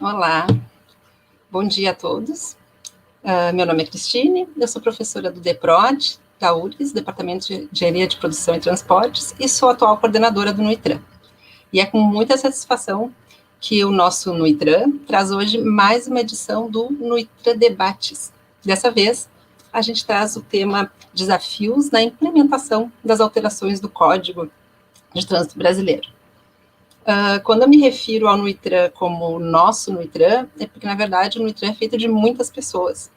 Olá, bom dia a todos. Meu nome é Cristine, eu sou professora do DEPROD, da URGS, Departamento de Engenharia de Produção e Transportes, e sou atual coordenadora do NUITRAN. E é com muita satisfação que o nosso NUITRAN traz hoje mais uma edição do NUITRAN Debates. Dessa vez, a gente traz o tema Desafios na implementação das alterações do Código de Trânsito Brasileiro. Quando eu me refiro ao NUITRAN como nosso NUITRAN, é porque, na verdade, o NUITRAN é feito de muitas pessoas.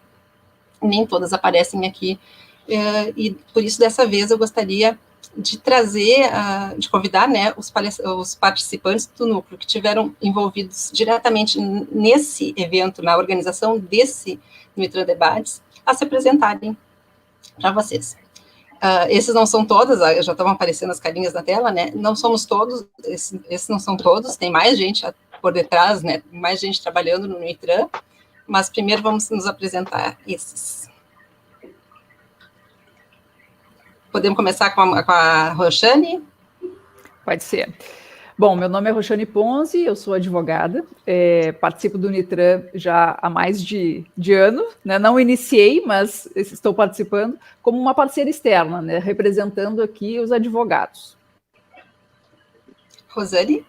Nem todas aparecem aqui, e por isso, dessa vez, eu gostaria de trazer, de convidar, né, os participantes do núcleo que tiveram envolvidos diretamente nesse evento, na organização desse NUITRAN Debates, a se apresentarem para vocês. Esses não são todos, já estão aparecendo as carinhas na tela, né? Não somos todos, esses não são todos, tem mais gente por detrás, né? Mais gente trabalhando no NUITRAN, mas primeiro vamos nos apresentar esses. Podemos começar com a Roxane? Pode ser. Bom, meu nome é Roxane Ponzi, eu sou advogada, participo do NUITRAN já há mais de ano, né? Não iniciei, mas estou participando como uma parceira externa, né? Representando aqui os advogados. Rosane?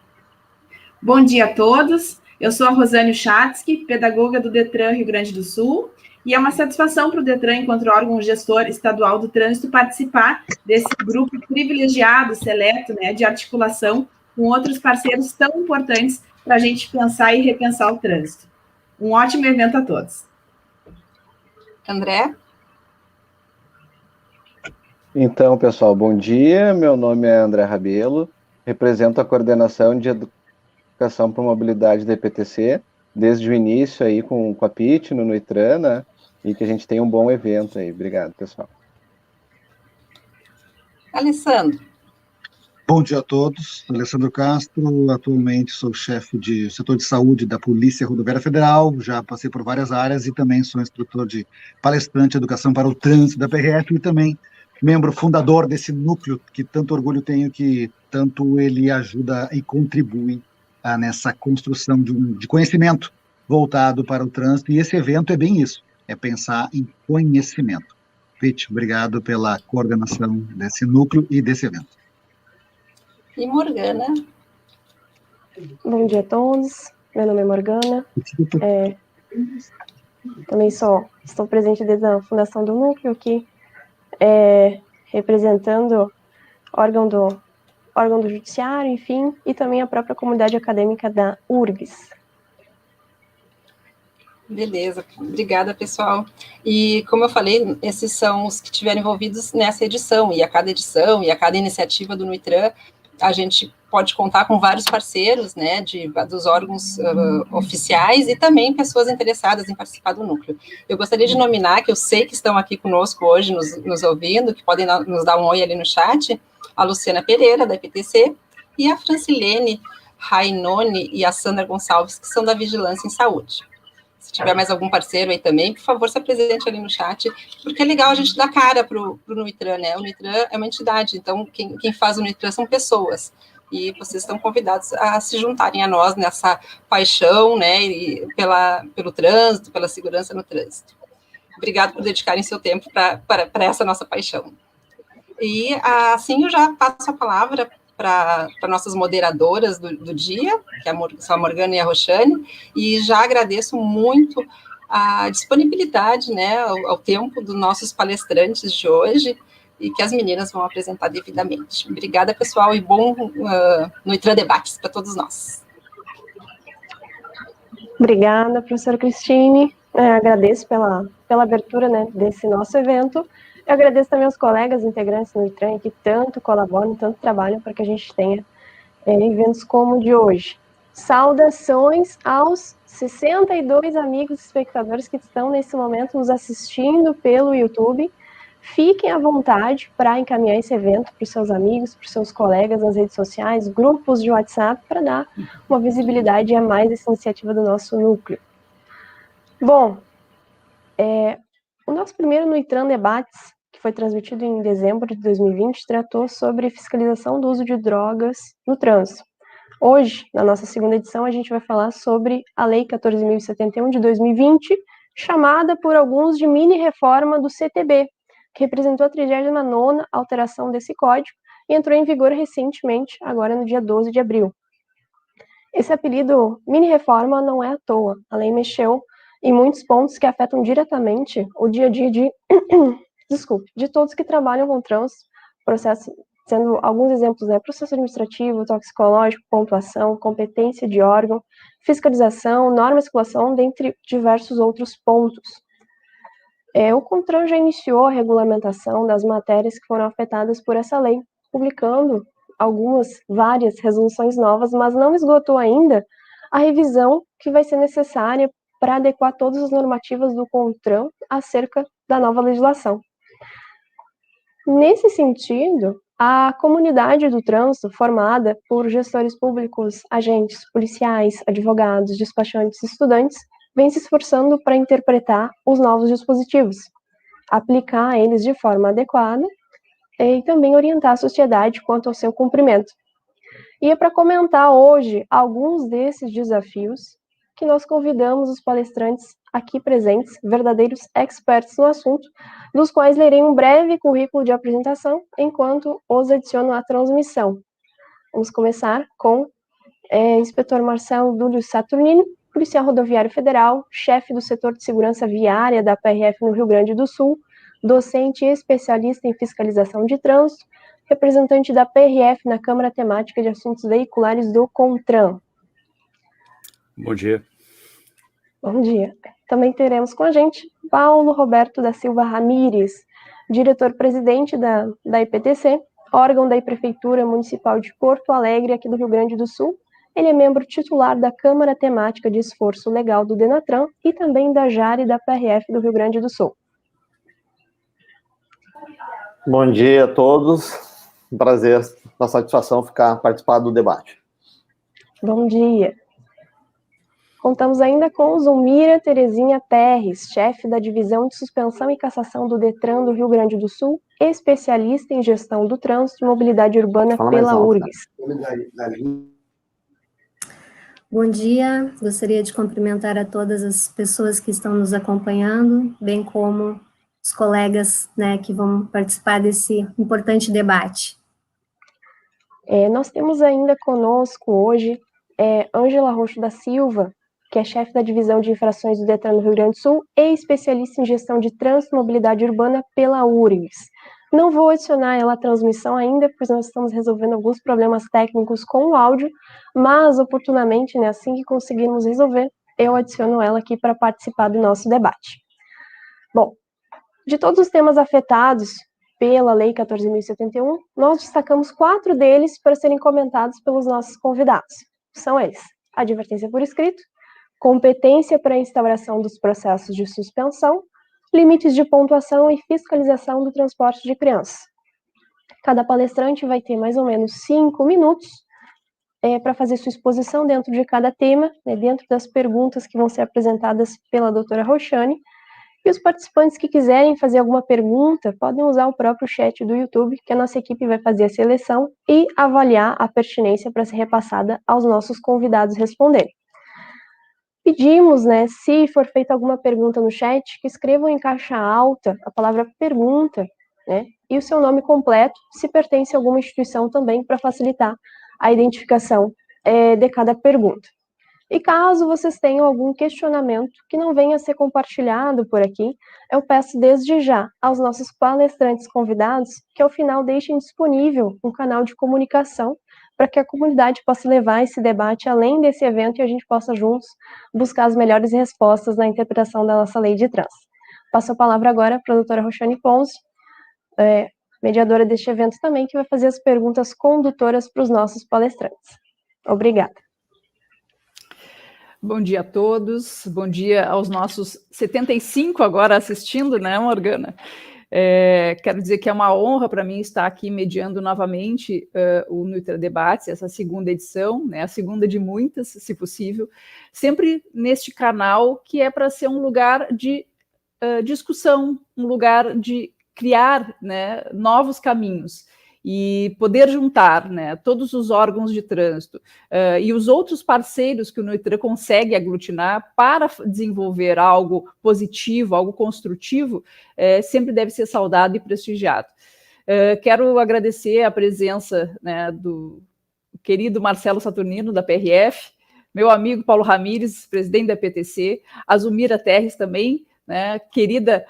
Bom dia a todos, eu sou a Rosane Chatsky, pedagoga do DETRAN Rio Grande do Sul, e é uma satisfação para o DETRAN, enquanto órgão gestor estadual do trânsito, participar desse grupo privilegiado, seleto, né, de articulação com outros parceiros tão importantes para a gente pensar e repensar o trânsito. Um ótimo evento a todos. André? Então, pessoal, bom dia. Meu nome é André Rabelo, represento a coordenação de Educação para Mobilidade da EPTC, desde o início aí com a PIT no NUITRAN, né? E que a gente tenha um bom evento aí. Obrigado, pessoal. Alessandro? Bom dia a todos, Alessandro Castro, atualmente sou chefe de setor de saúde da Polícia Rodoviária Federal, já passei por várias áreas e também sou instrutor de palestrante de educação para o trânsito da PRF e também membro fundador desse núcleo que tanto orgulho tenho, que tanto ele ajuda e contribui nessa construção de conhecimento voltado para o trânsito, e esse evento é bem isso, é pensar em conhecimento. Pete, obrigado pela coordenação desse núcleo e desse evento. E Morgana? Bom dia a todos, meu nome é Morgana, também estou presente desde a fundação do núcleo aqui, representando órgão do judiciário, enfim, e também a própria comunidade acadêmica da URGS. Beleza, obrigada, pessoal. E, como eu falei, esses são os que estiveram envolvidos nessa edição, e a cada edição, e a cada iniciativa do NUITRAN, a gente pode contar com vários parceiros, né, dos órgãos oficiais e também pessoas interessadas em participar do núcleo. Eu gostaria de nominar, que eu sei que estão aqui conosco hoje, nos ouvindo, que podem nos dar um oi ali no chat, a Luciana Pereira, da EPTC, e a Francilene Rainoni e a Sandra Gonçalves, que são da Vigilância em Saúde. Se tiver mais algum parceiro aí também, por favor, se apresente ali no chat, porque é legal a gente dar cara para o NUITRAN, né? O NUITRAN é uma entidade, então quem faz o NUITRAN são pessoas, e vocês estão convidados a se juntarem a nós nessa paixão, né, pelo trânsito, pela segurança no trânsito. Obrigado por dedicarem seu tempo para essa nossa paixão. E assim eu já passo a palavra para nossas moderadoras do dia, que são a Morgana e a Roxane, e já agradeço muito a disponibilidade, né, ao tempo dos nossos palestrantes de hoje, e que as meninas vão apresentar devidamente. Obrigada, pessoal, e bom NUITRAN Debates para todos nós. Obrigada, professora Cristine, agradeço pela abertura, né, desse nosso evento. Eu agradeço também aos colegas integrantes do NUITRAN que tanto colaboram, tanto trabalham para que a gente tenha eventos como o de hoje. Saudações aos 62 amigos espectadores que estão nesse momento nos assistindo pelo YouTube. Fiquem à vontade para encaminhar esse evento para os seus amigos, para os seus colegas nas redes sociais, grupos de WhatsApp, para dar uma visibilidade a mais essa iniciativa do nosso núcleo. Bom, o nosso primeiro NUITRAN Debates, que foi transmitido em dezembro de 2020, tratou sobre fiscalização do uso de drogas no trânsito. Hoje, na nossa segunda edição, a gente vai falar sobre a Lei 14.071 de 2020, chamada por alguns de mini-reforma do CTB, que representou a 39ª alteração desse código e entrou em vigor recentemente, agora no dia 12 de abril. Esse apelido mini-reforma não é à toa, a lei mexeu em muitos pontos que afetam diretamente o dia a dia de todos que trabalham com trânsito, processo, sendo alguns exemplos, né, processo administrativo, toxicológico, pontuação, competência de órgão, fiscalização, norma e circulação, dentre diversos outros pontos. O CONTRAN já iniciou a regulamentação das matérias que foram afetadas por essa lei, publicando várias resoluções novas, mas não esgotou ainda a revisão que vai ser necessária para adequar todas as normativas do CONTRAN acerca da nova legislação. Nesse sentido, a comunidade do trânsito, formada por gestores públicos, agentes, policiais, advogados, despachantes e estudantes, vem se esforçando para interpretar os novos dispositivos, aplicar eles de forma adequada e também orientar a sociedade quanto ao seu cumprimento. E é para comentar hoje alguns desses desafios que nós convidamos os palestrantes aqui presentes, verdadeiros experts no assunto, dos quais lerei um breve currículo de apresentação enquanto os adiciono à transmissão. Vamos começar com Inspetor Marcelo Dúlio Saturnino, policial rodoviário federal, chefe do setor de segurança viária da PRF no Rio Grande do Sul, docente e especialista em fiscalização de trânsito, representante da PRF na Câmara Temática de Assuntos Veiculares do CONTRAN. Bom dia. Bom dia. Também teremos com a gente Paulo Roberto da Silva Ramires, diretor-presidente da IPTC, órgão da Prefeitura Municipal de Porto Alegre, aqui do Rio Grande do Sul. Ele é membro titular da Câmara Temática de Esforço Legal do Denatran e também da JARE da PRF do Rio Grande do Sul. Bom dia a todos. Um prazer, uma satisfação participar do debate. Bom dia. Contamos ainda com Zulmira Terezinha Terres, chefe da Divisão de Suspensão e Cassação do Detran do Rio Grande do Sul, especialista em gestão do trânsito e mobilidade urbana pela URGS. Bom dia, gostaria de cumprimentar a todas as pessoas que estão nos acompanhando, bem como os colegas, né, que vão participar desse importante debate. Nós temos ainda conosco hoje Ângela Roxo da Silva, que é chefe da Divisão de Infrações do Detran do Rio Grande do Sul e especialista em gestão de trânsito e mobilidade urbana pela URGS. Não vou adicionar ela à transmissão ainda, pois nós estamos resolvendo alguns problemas técnicos com o áudio, mas oportunamente, né, assim que conseguirmos resolver, eu adiciono ela aqui para participar do nosso debate. Bom, de todos os temas afetados pela Lei 14.071, nós destacamos 4 deles para serem comentados pelos nossos convidados. São eles: advertência por escrito, competência para a instauração dos processos de suspensão, limites de pontuação e fiscalização do transporte de crianças. Cada palestrante vai ter mais ou menos 5 minutos para fazer sua exposição dentro de cada tema, né, dentro das perguntas que vão ser apresentadas pela doutora Roxane. E os participantes que quiserem fazer alguma pergunta, podem usar o próprio chat do YouTube, que a nossa equipe vai fazer a seleção e avaliar a pertinência para ser repassada aos nossos convidados responderem. Pedimos, né, se for feita alguma pergunta no chat, que escrevam em caixa alta a palavra pergunta, né, e o seu nome completo, se pertence a alguma instituição também, para facilitar a identificação de cada pergunta. E caso vocês tenham algum questionamento que não venha a ser compartilhado por aqui, eu peço desde já aos nossos palestrantes convidados que ao final deixem disponível um canal de comunicação para que a comunidade possa levar esse debate além desse evento e a gente possa juntos buscar as melhores respostas na interpretação da nossa lei de trânsito. Passo a palavra agora para a doutora Roxane Ponce, mediadora deste evento também, que vai fazer as perguntas condutoras para os nossos palestrantes. Obrigada. Bom dia a todos, bom dia aos nossos 75 agora assistindo, né, Morgana? Quero dizer que é uma honra para mim estar aqui mediando novamente o Nuitra Debates, essa segunda edição, né, a segunda de muitas, se possível, sempre neste canal que é para ser um lugar de discussão, um lugar de criar, né, novos caminhos. e poder juntar, né, todos os órgãos de trânsito e os outros parceiros que o NUITRAN consegue aglutinar para desenvolver algo positivo, algo construtivo, sempre deve ser saudado e prestigiado. Quero agradecer a presença, né, do querido Marcelo Saturnino, da PRF, meu amigo Paulo Ramires, presidente da PTC, a Zumira Terres também, né, querida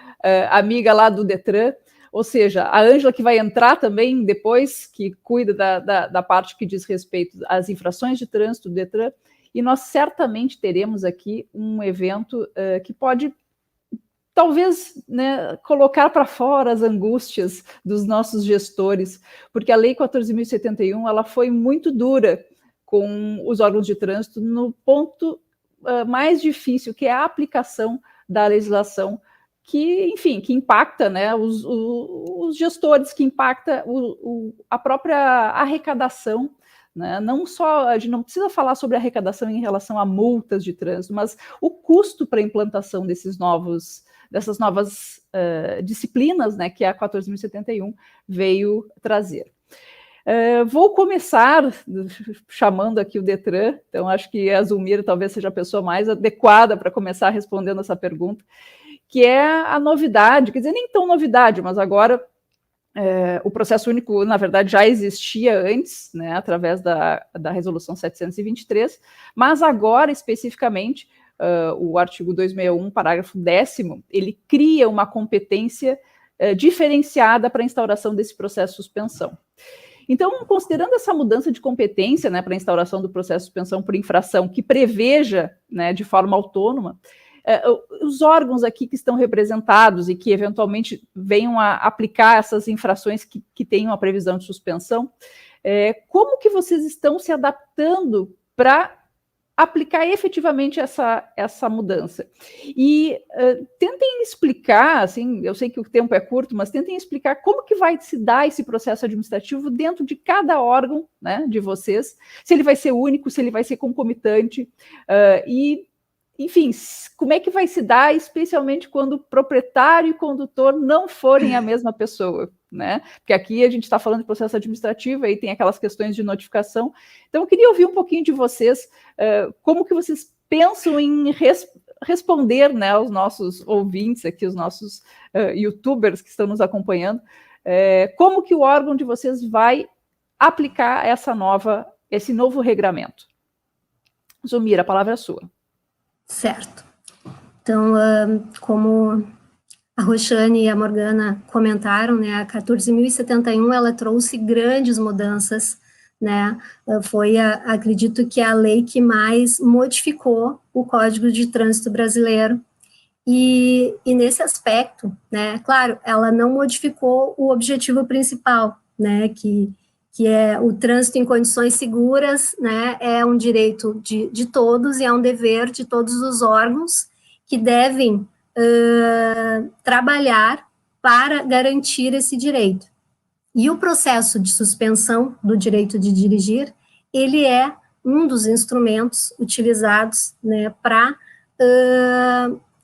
amiga lá do Detran, ou seja, a Ângela que vai entrar também depois, que cuida da parte que diz respeito às infrações de trânsito do Detran, e nós certamente teremos aqui um evento que pode, talvez, né, colocar para fora as angústias dos nossos gestores, porque a Lei 14.071, ela foi muito dura com os órgãos de trânsito no ponto mais difícil, que é a aplicação da legislação, que, enfim, que impacta, né, os gestores, que impacta a própria arrecadação, né? Não só, a gente não precisa falar sobre arrecadação em relação a multas de trânsito, mas o custo para a implantação dessas novas disciplinas, né, que a 14.071 veio trazer. Vou começar chamando aqui o Detran, então acho que a Zulmira talvez seja a pessoa mais adequada para começar respondendo essa pergunta, que é a novidade, quer dizer, nem tão novidade, mas agora o processo único, na verdade, já existia antes, né, através da resolução 723, mas agora, especificamente, o artigo 261, parágrafo 10º, ele cria uma competência diferenciada para a instauração desse processo de suspensão. Então, considerando essa mudança de competência, né, para a instauração do processo de suspensão por infração, que preveja, né, de forma autônoma, os órgãos aqui que estão representados e que eventualmente venham a aplicar essas infrações que tenham a previsão de suspensão, como que vocês estão se adaptando para aplicar efetivamente essa mudança? E tentem explicar, assim, eu sei que o tempo é curto, mas tentem explicar como que vai se dar esse processo administrativo dentro de cada órgão, né, de vocês, se ele vai ser único, se ele vai ser concomitante, e, enfim, como é que vai se dar, especialmente quando proprietário e condutor não forem a mesma pessoa, né? Porque aqui a gente está falando de processo administrativo, aí tem aquelas questões de notificação. Então, eu queria ouvir um pouquinho de vocês, como que vocês pensam em responder, né, aos nossos ouvintes aqui, os nossos youtubers que estão nos acompanhando, como que o órgão de vocês vai aplicar esse novo regramento. Zulmira, a palavra é sua. Certo. Então, como a Roxane e a Morgana comentaram, né, a 14.071, ela trouxe grandes mudanças, né, foi, acredito que a lei que mais modificou o Código de Trânsito brasileiro, e nesse aspecto, né, claro, ela não modificou o objetivo principal, né, que é o trânsito em condições seguras, né, é um direito de todos e é um dever de todos os órgãos que devem trabalhar para garantir esse direito. E o processo de suspensão do direito de dirigir, ele é um dos instrumentos utilizados, né, para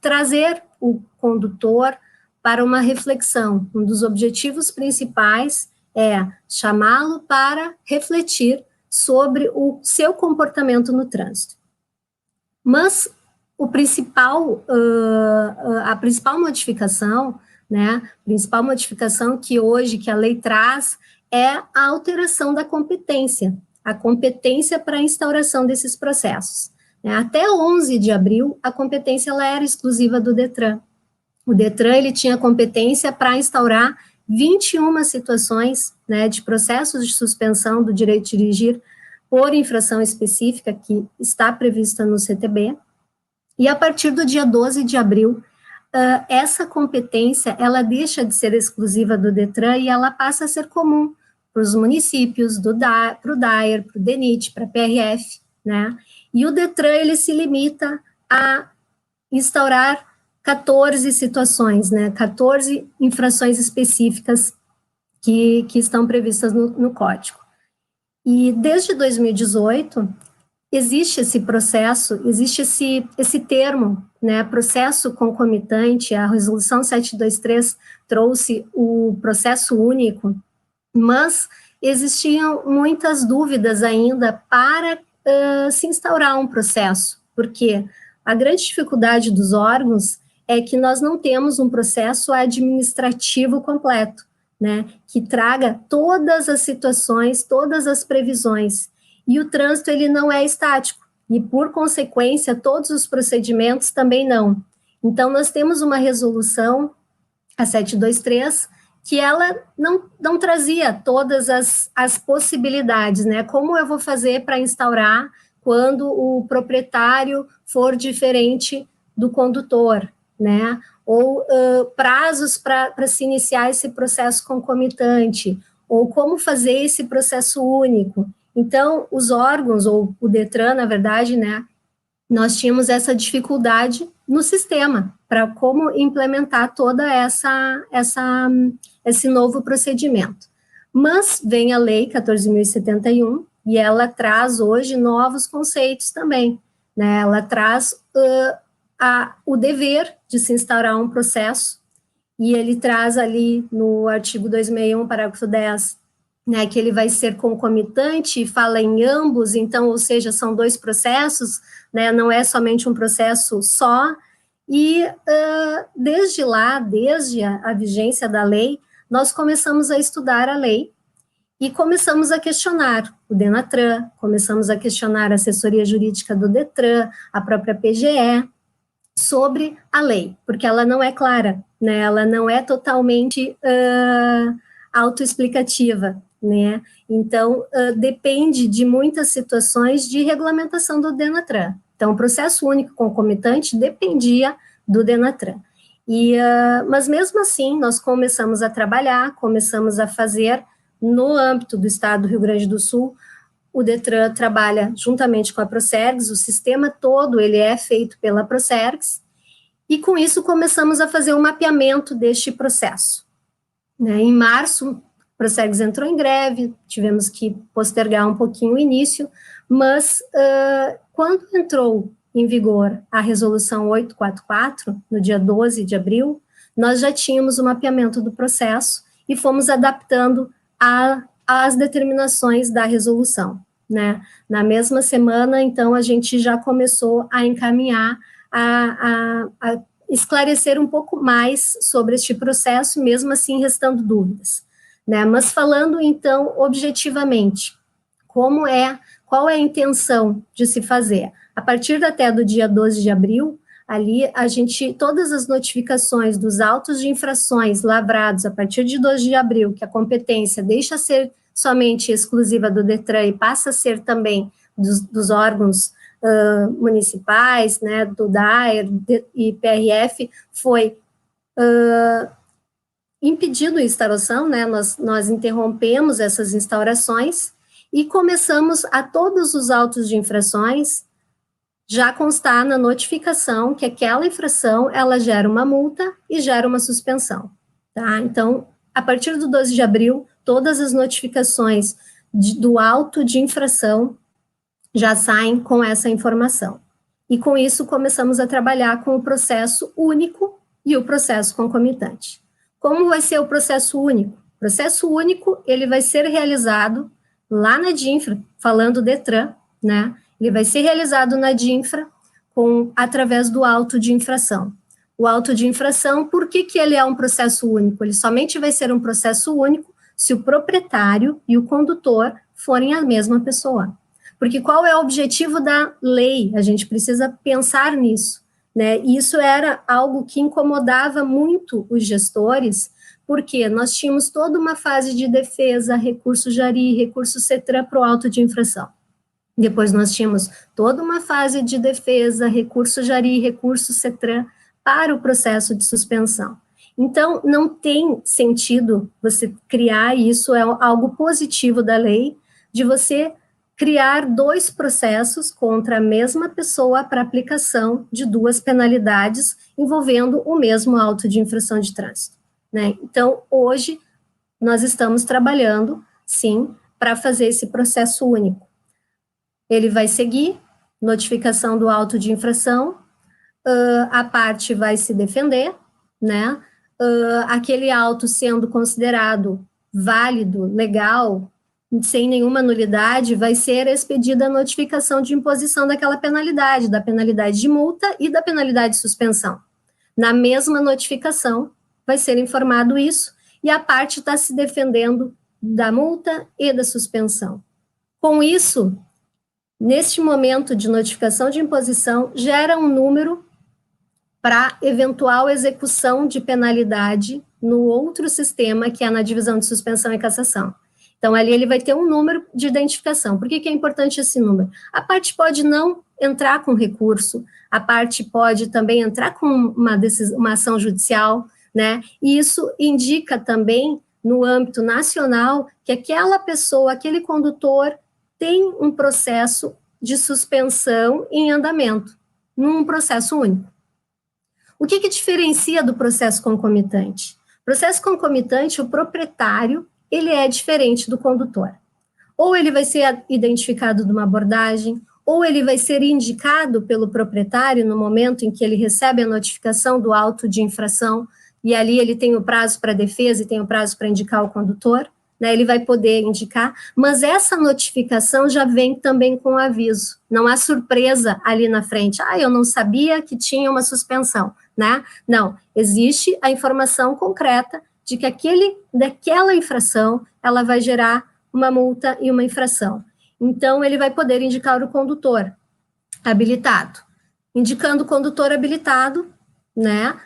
trazer o condutor para uma reflexão. Um dos objetivos principais é chamá-lo para refletir sobre o seu comportamento no trânsito. Mas a principal modificação, né, que hoje que a lei traz é a alteração da competência, a competência para a instauração desses processos. Até 11 de abril, a competência ela era exclusiva do Detran. O Detran ele tinha competência para instaurar 21 situações, né, de processos de suspensão do direito de dirigir por infração específica que está prevista no CTB, e a partir do dia 12 de abril, essa competência, ela deixa de ser exclusiva do Detran e ela passa a ser comum para os municípios, para o DAER, para o DENIT, para a PRF, né, e o Detran, ele se limita a instaurar 14 situações, né, 14 infrações específicas que estão previstas no Código. E desde 2018, existe esse processo, existe esse termo, né, processo concomitante, a resolução 723 trouxe o processo único, mas existiam muitas dúvidas ainda para se instaurar um processo, porque a grande dificuldade dos órgãos é que nós não temos um processo administrativo completo, né, que traga todas as situações, todas as previsões, e o trânsito ele não é estático, e por consequência todos os procedimentos também não. Então nós temos uma resolução, a 723, que ela não trazia todas as possibilidades, né, como eu vou fazer para instaurar quando o proprietário for diferente do condutor, né, ou prazos para se iniciar esse processo concomitante, ou como fazer esse processo único. Então, os esse ou o Detran, na verdade, né, nós tínhamos essa dificuldade no sistema, para como implementar toda esse novo procedimento. Mas vem a Lei 14.071, e ela traz hoje novos conceitos também, né, ela traz o dever de se instaurar um processo, e ele traz ali no artigo 261, parágrafo 10, né, que ele vai ser concomitante, fala em ambos, então, ou seja, são dois processos, né, não é somente um processo só, e desde a vigência da lei, nós começamos a estudar a lei, e começamos a questionar o Denatran, começamos a questionar a assessoria jurídica do Detran, a própria PGE, sobre a lei, porque ela não é clara, né, ela não é totalmente autoexplicativa, né, então depende de muitas situações de regulamentação do Denatran. Então, o processo único concomitante dependia do Denatran. Mas mesmo assim, nós começamos a trabalhar, começamos a fazer, no âmbito do Estado do Rio Grande do Sul, o Detran trabalha juntamente com a Procergs, o sistema todo ele é feito pela Procergs, e com isso começamos a fazer um mapeamento deste processo. Né, em março, a Procergs entrou em greve, tivemos que postergar um pouquinho o início, mas quando entrou em vigor a resolução 844, no dia 12 de abril, nós já tínhamos o mapeamento do processo e fomos adaptando as determinações da resolução, né? Na mesma semana, então, a gente já começou a encaminhar, a esclarecer um pouco mais sobre este processo, mesmo assim restando dúvidas, né? Mas falando, então, objetivamente, qual é a intenção de se fazer? A partir até do dia 12 de abril, ali todas as notificações dos autos de infrações lavrados a partir de 12 de abril, que a competência deixa ser somente exclusiva do Detran e passa a ser também dos órgãos municipais, né, do DAER e PRF, foi impedido a instauração, né, nós interrompemos essas instaurações e começamos a todos os autos de infrações já constar na notificação que aquela infração, ela gera uma multa e gera uma suspensão, tá? Então, a partir do 12 de abril, todas as notificações do auto de infração já saem com essa informação. E com isso, começamos a trabalhar com o processo único e o processo concomitante. Como vai ser o processo único? O processo único, ele vai ser realizado lá na DINFRA, falando Detran, né? Ele vai ser realizado na DINFRA através do auto de infração. O auto de infração, por que ele é um processo único? Ele somente vai ser um processo único se o proprietário e o condutor forem a mesma pessoa. Porque qual é o objetivo da lei? A gente precisa pensar nisso, né? E isso era algo que incomodava muito os gestores, porque nós tínhamos toda uma fase de defesa, recurso Jari, recurso CETRAN para o auto de infração. Depois nós tínhamos toda uma fase de defesa, recurso Jari, recurso CETRAN para o processo de suspensão. Então, não tem sentido você criar, isso é algo positivo da lei, de você criar dois processos contra a mesma pessoa para aplicação de duas penalidades envolvendo o mesmo auto de infração de trânsito, né? Então, hoje, nós estamos trabalhando, sim, para fazer esse processo único. Ele vai seguir, notificação do auto de infração, a parte vai se defender, né? Aquele auto sendo considerado válido, legal, sem nenhuma nulidade, vai ser expedida a notificação de imposição daquela penalidade, da penalidade de multa e da penalidade de suspensão. Na mesma notificação, vai ser informado isso, e a parte está se defendendo da multa e da suspensão. Com isso, neste momento de notificação de imposição, gera um número para eventual execução de penalidade no outro sistema, que é na divisão de suspensão e cassação. Então, ali ele vai ter um número de identificação. Por que é importante esse número? A parte pode não entrar com recurso, a parte pode também entrar com uma ação judicial, né? E isso indica também, no âmbito nacional, que aquela pessoa, aquele condutor, tem um processo de suspensão em andamento, num processo único. O que diferencia do processo concomitante? Processo concomitante, o proprietário, ele é diferente do condutor. Ou ele vai ser identificado de uma abordagem, ou ele vai ser indicado pelo proprietário no momento em que ele recebe a notificação do auto de infração, e ali ele tem o prazo para defesa e tem o prazo para indicar o condutor, né, ele vai poder indicar, mas essa notificação já vem também com aviso, não há surpresa ali na frente, eu não sabia que tinha uma suspensão, né, não, existe a informação concreta de que daquela infração, ela vai gerar uma multa e uma infração. Então, ele vai poder indicar o condutor habilitado. Indicando o condutor habilitado, né,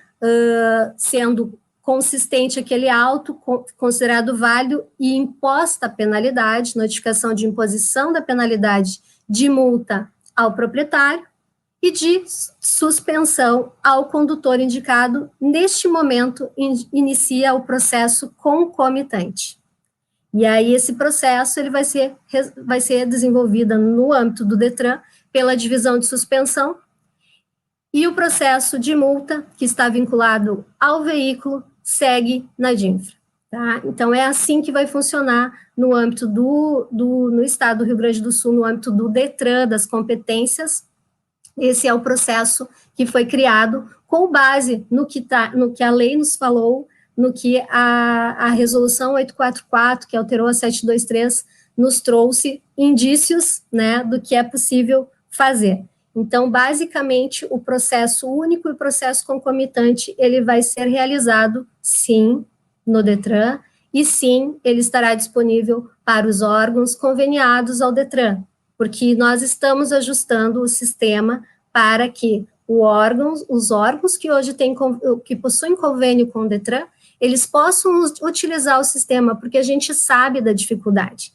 sendo consistente aquele auto, considerado válido e imposta a penalidade, notificação de imposição da penalidade de multa ao proprietário e de suspensão ao condutor indicado. Neste momento, inicia o processo concomitante. E aí, esse processo ele vai ser desenvolvido no âmbito do DETRAN pela divisão de suspensão, e o processo de multa, que está vinculado ao veículo, segue na DINFRA. Tá? Então, é assim que vai funcionar no âmbito no estado do Rio Grande do Sul, no âmbito do DETRAN, das competências. Esse é o processo que foi criado com base no que a lei nos falou, no que a resolução 844, que alterou a 723, nos trouxe indícios, né, do que é possível fazer. Então, basicamente, o processo único e o processo concomitante, ele vai ser realizado, sim, no DETRAN, e sim, ele estará disponível para os órgãos conveniados ao DETRAN, porque nós estamos ajustando o sistema para que os órgãos que hoje que possuem convênio com o DETRAN, eles possam utilizar o sistema, porque a gente sabe da dificuldade.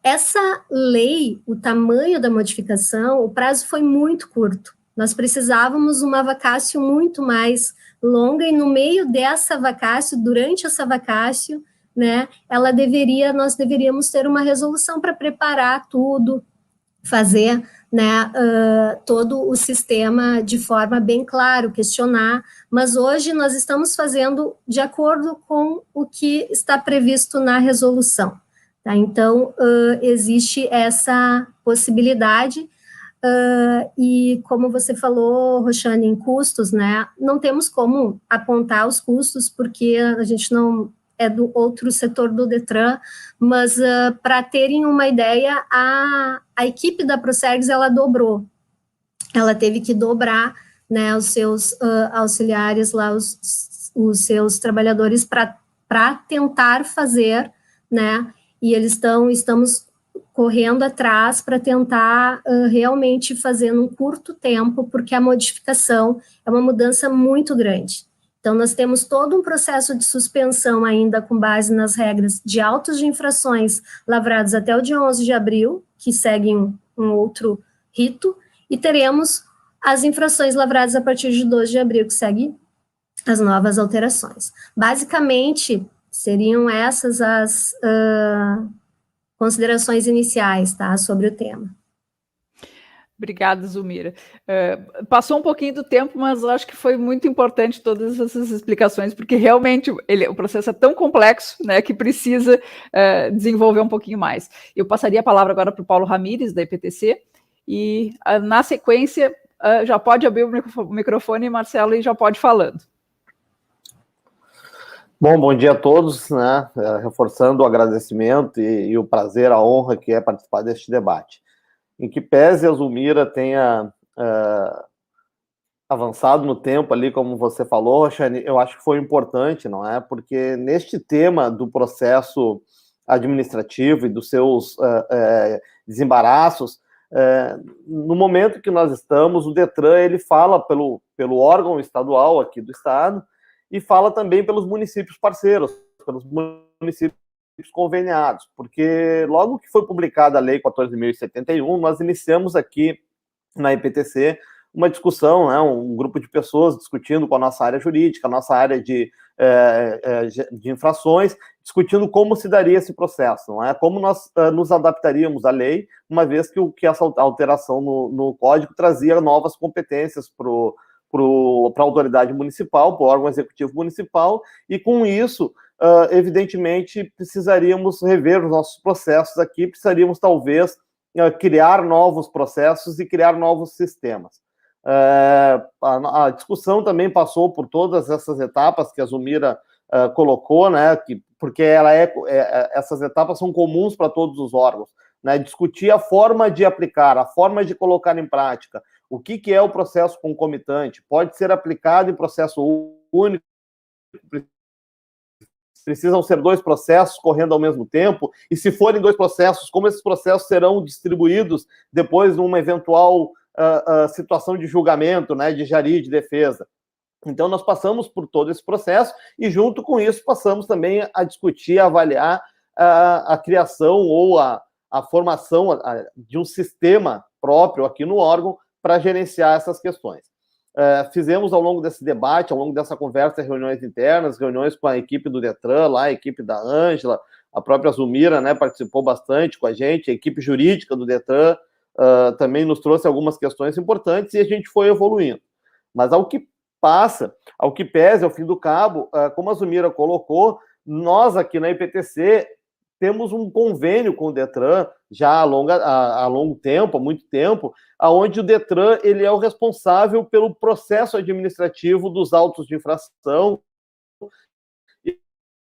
Essa lei, o tamanho da modificação, o prazo foi muito curto. Nós precisávamos uma vacácio muito mais longa, e no meio dessa vacácio, durante essa vacácio, né, nós deveríamos ter uma resolução para preparar tudo, fazer, né, todo o sistema de forma bem clara, questionar, mas hoje nós estamos fazendo de acordo com o que está previsto na resolução. Tá? Então, existe essa possibilidade, e como você falou, Roxane, em custos, né, não temos como apontar os custos, porque a gente não é do outro setor do DETRAN, mas para terem uma ideia, a equipe da Procergs, ela dobrou, ela teve que dobrar, né, os seus auxiliares lá, os seus trabalhadores para tentar fazer, né, e estamos correndo atrás para tentar realmente fazer num curto tempo, porque a modificação é uma mudança muito grande. Então, nós temos todo um processo de suspensão ainda com base nas regras de autos de infrações lavrados até o dia 11 de abril, que seguem um outro rito, e teremos as infrações lavradas a partir de 12 de abril, que seguem as novas alterações. Basicamente, seriam essas as considerações iniciais, tá, sobre o tema. Obrigada, Zulmira. Passou um pouquinho do tempo, mas acho que foi muito importante todas essas explicações, porque realmente o processo é tão complexo, né, que precisa desenvolver um pouquinho mais. Eu passaria a palavra agora para o Paulo Ramires, da EPTC, e na sequência já pode abrir o microfone, Marcelo, e já pode ir falando. Bom dia a todos, né? Reforçando o agradecimento e o prazer, a honra que é participar deste debate. Em que pese a Zulmira tenha avançado no tempo ali, como você falou, Roxane, eu acho que foi importante, não é? Porque neste tema do processo administrativo e dos seus desembaraços, no momento que nós estamos, o Detran, ele fala pelo órgão estadual aqui do estado e fala também pelos municípios parceiros, pelos municípios conveniados, porque logo que foi publicada a Lei 14.071, nós iniciamos aqui na IPTC uma discussão, né, um grupo de pessoas discutindo com a nossa área jurídica, a nossa área de infrações, discutindo como se daria esse processo, não é? Como nós nos adaptaríamos à lei, uma vez que essa alteração no código trazia novas competências para a autoridade municipal, para o órgão executivo municipal, e com isso, evidentemente, precisaríamos rever os nossos processos aqui, precisaríamos, talvez, criar novos processos e criar novos sistemas. A discussão também passou por todas essas etapas que a Zulmira colocou, né, porque essas etapas são comuns para todos os órgãos, né, discutir a forma de aplicar, a forma de colocar em prática, o que é o processo concomitante, pode ser aplicado em processo único, precisam ser 2 processos correndo ao mesmo tempo, e se forem 2 processos, como esses processos serão distribuídos depois numa eventual situação de julgamento, né, de jari, de defesa. Então, nós passamos por todo esse processo e, junto com isso, passamos também a discutir, a avaliar a criação ou a formação de um sistema próprio aqui no órgão para gerenciar essas questões. Fizemos, ao longo desse debate, ao longo dessa conversa, reuniões internas, reuniões com a equipe do Detran, lá, a equipe da Ângela, a própria Zulmira, né, participou bastante com a gente, a equipe jurídica do Detran, também nos trouxe algumas questões importantes e a gente foi evoluindo. Mas ao que pese, ao fim do cabo, como a Zulmira colocou, nós aqui na IPTC temos um convênio com o Detran já há longo tempo, há muito tempo, onde o Detran ele é o responsável pelo processo administrativo dos autos de infração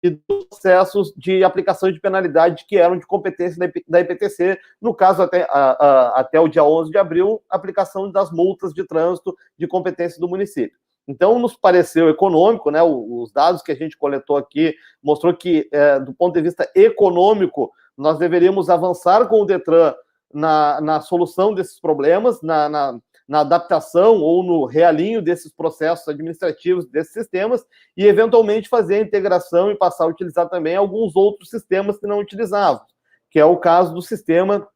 e dos processos de aplicação de penalidade que eram de competência da IPTC, no caso, até o dia 11 de abril, aplicação das multas de trânsito de competência do município. Então, nos pareceu econômico, né? Os dados que a gente coletou aqui mostrou que, do ponto de vista econômico, nós deveríamos avançar com o Detran na solução desses problemas, na adaptação ou no realinho desses processos administrativos, desses sistemas, e eventualmente fazer a integração e passar a utilizar também alguns outros sistemas que não utilizavam, que é o caso do sistema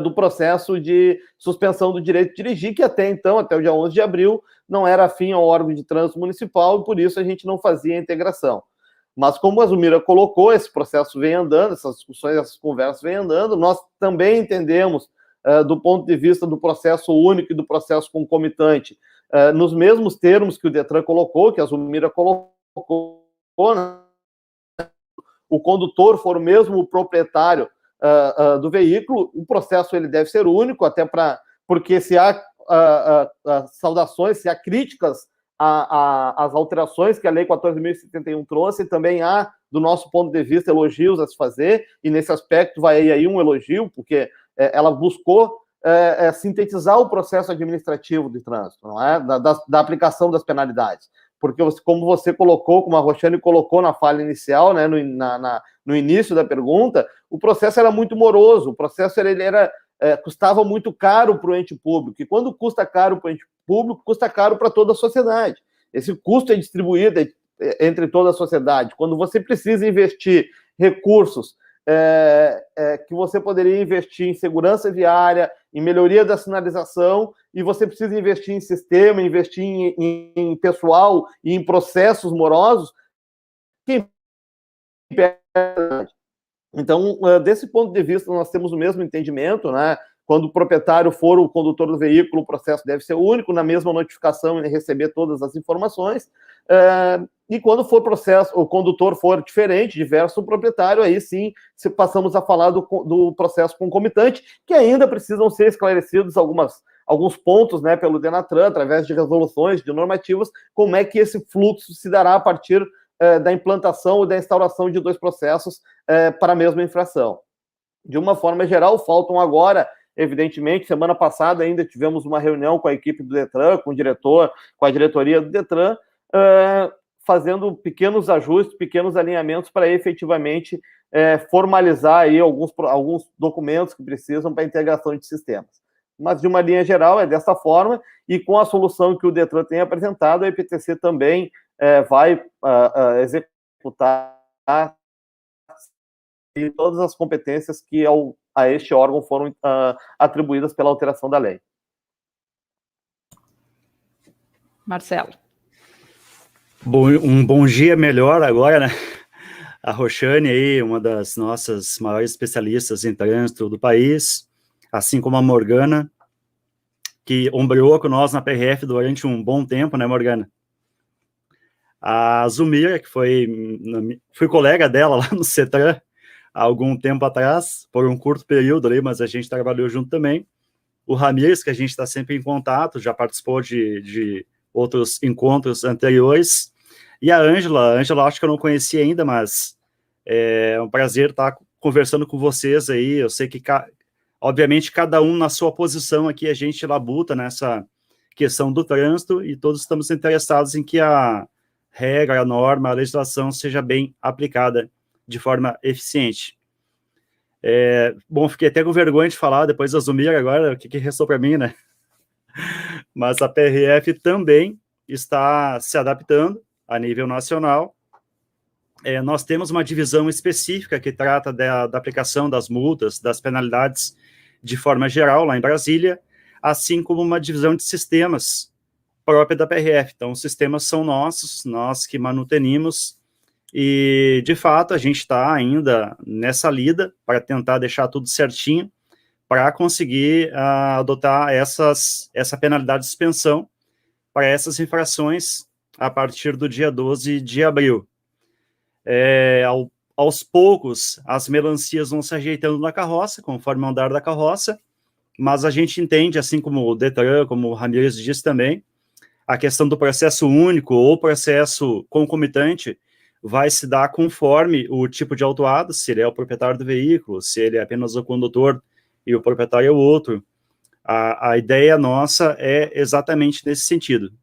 do processo de suspensão do direito de dirigir, que até então, até o dia 11 de abril, não era afim ao órgão de trânsito municipal, e por isso a gente não fazia a integração. Mas como a Zulmira colocou, esse processo vem andando, essas discussões, essas conversas vêm andando, nós também entendemos, do ponto de vista do processo único e do processo concomitante, nos mesmos termos que o Detran colocou, que a Zulmira colocou, né? O condutor for mesmo o proprietário do veículo, o processo ele deve ser único, até porque se há saudações, se há críticas às alterações que a Lei 14.071 trouxe, também há, do nosso ponto de vista, elogios a se fazer, e nesse aspecto vai aí um elogio, porque ela buscou sintetizar o processo administrativo de trânsito, não é? Da aplicação das penalidades. Porque, como você colocou, como a Roxane colocou na fala inicial, né, no início da pergunta, o processo era muito moroso, o processo custava muito caro para o ente público, e quando custa caro para o ente público, custa caro para toda a sociedade. Esse custo é distribuído entre toda a sociedade. Quando você precisa investir recursos que você poderia investir em segurança viária, em melhoria da sinalização, e você precisa investir em sistema, investir em pessoal e em processos morosos, então, desse ponto de vista, nós temos o mesmo entendimento, né? Quando o proprietário for o condutor do veículo, o processo deve ser único, na mesma notificação e receber todas as informações. E quando for o condutor for diferente, diverso do proprietário, aí sim passamos a falar do processo concomitante, que ainda precisam ser esclarecidos alguns pontos, né, pelo Denatran, através de resoluções, de normativas, como é que esse fluxo se dará a partir da implantação ou da instauração de 2 processos para a mesma infração. De uma forma geral, faltam agora, evidentemente, semana passada ainda tivemos uma reunião com a equipe do Detran, com o diretor, com a diretoria do Detran, fazendo pequenos ajustes, pequenos alinhamentos para efetivamente formalizar aí alguns documentos que precisam para a integração de sistemas. Mas, de uma linha geral, é dessa forma, e com a solução que o Detran tem apresentado, a EPTC também vai executar e todas as competências que a este órgão foram atribuídas pela alteração da lei. Marcelo. Um bom dia melhor agora, né? A Roxane aí, uma das nossas maiores especialistas em trânsito do país, assim como a Morgana, que ombreou com nós na PRF durante um bom tempo, né, Morgana? A Zumira, que fui colega dela lá no CETRAN há algum tempo atrás, por um curto período ali, mas a gente trabalhou junto também. O Ramires, que a gente está sempre em contato, já participou de outros encontros anteriores. E a Ângela, acho que eu não conhecia ainda, mas é um prazer estar conversando com vocês aí. Eu sei que, obviamente, cada um na sua posição aqui, a gente labuta nessa questão do trânsito e todos estamos interessados em que a regra, a norma, a legislação seja bem aplicada de forma eficiente. Bom, fiquei até com vergonha de falar depois da Zumira agora, o que restou para mim, né? Mas a PRF também está se adaptando a nível nacional. Nós temos uma divisão específica que trata da aplicação das multas, das penalidades de forma geral, lá em Brasília, assim como uma divisão de sistemas própria da PRF. Então, os sistemas são nossos, nós que manutenimos, e, de fato, a gente está ainda nessa lida para tentar deixar tudo certinho, para conseguir adotar essa penalidade de suspensão para essas infrações a partir do dia 12 de abril. Aos poucos, as melancias vão se ajeitando na carroça, conforme o andar da carroça, mas a gente entende, assim como o Detran, como o Ramires disse também, a questão do processo único ou processo concomitante vai se dar conforme o tipo de autuado, se ele é o proprietário do veículo, se ele é apenas o condutor e o proprietário é o outro. A ideia nossa é exatamente nesse sentido,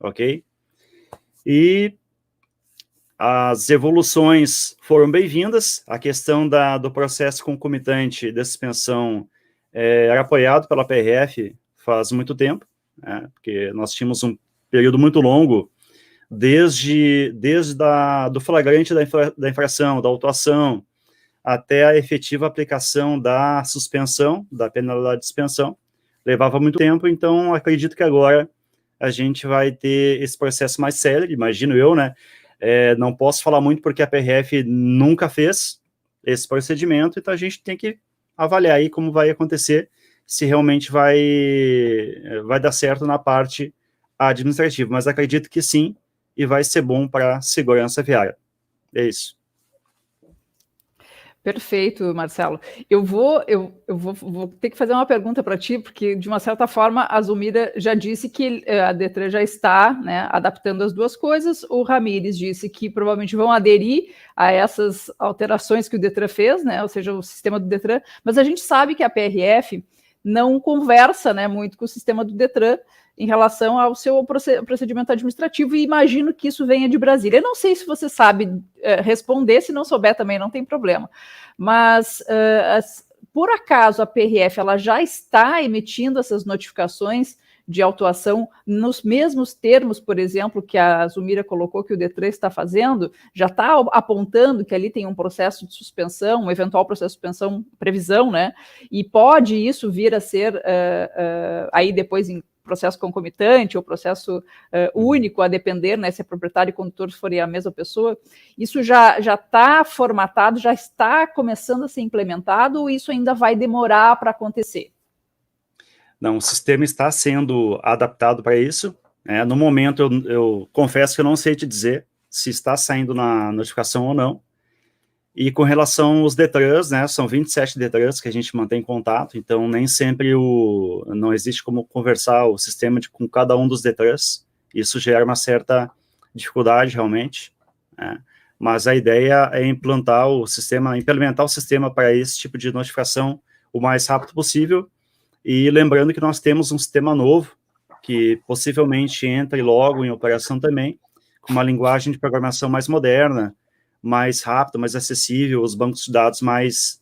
ok? E as evoluções foram bem-vindas. A questão do processo concomitante de suspensão era apoiado pela PRF faz muito tempo, né, porque nós tínhamos um período muito longo, desde do flagrante da infração, da autuação, até a efetiva aplicação da suspensão, da penalidade de suspensão. Levava muito tempo, então acredito que agora a gente vai ter esse processo mais célere, imagino eu, né? Não posso falar muito porque a PRF nunca fez esse procedimento, então a gente tem que avaliar aí como vai acontecer, se realmente vai dar certo na parte administrativa, mas acredito que sim, e vai ser bom para a segurança viária. É isso. Perfeito, Marcelo. Eu vou ter que fazer uma pergunta para ti, porque, de uma certa forma, a Zumira já disse que a Detran já está, né, adaptando as duas coisas. O Ramires disse que provavelmente vão aderir a essas alterações que o Detran fez, né, ou seja, o sistema do Detran, mas a gente sabe que a PRF não conversa, né, muito com o sistema do Detran em relação ao seu procedimento administrativo, e imagino que isso venha de Brasília. Eu não sei se você sabe responder, se não souber também não tem problema, mas por acaso a PRF ela já está emitindo essas notificações de autuação nos mesmos termos, por exemplo, que a Zumira colocou que o Detran está fazendo, já está apontando que ali tem um processo de suspensão, um eventual processo de suspensão, previsão, né? E pode isso vir a ser aí depois em processo concomitante ou processo único, a depender, né, se é proprietário e condutor forem a mesma pessoa. Isso já está formatado, já está começando a ser implementado, ou isso ainda vai demorar para acontecer? Não, o sistema está sendo adaptado para isso. No momento, eu confesso que eu não sei te dizer se está saindo na notificação ou não. E com relação aos Detrans, né, são 27 Detrans que a gente mantém contato, então nem sempre não existe como conversar o sistema com cada um dos Detrans. Isso gera uma certa dificuldade, realmente. né? Mas a ideia é implementar o sistema para esse tipo de notificação o mais rápido possível, e lembrando que nós temos um sistema novo, que possivelmente entre logo em operação também, com uma linguagem de programação mais moderna, mais rápida, mais acessível, os bancos de dados mais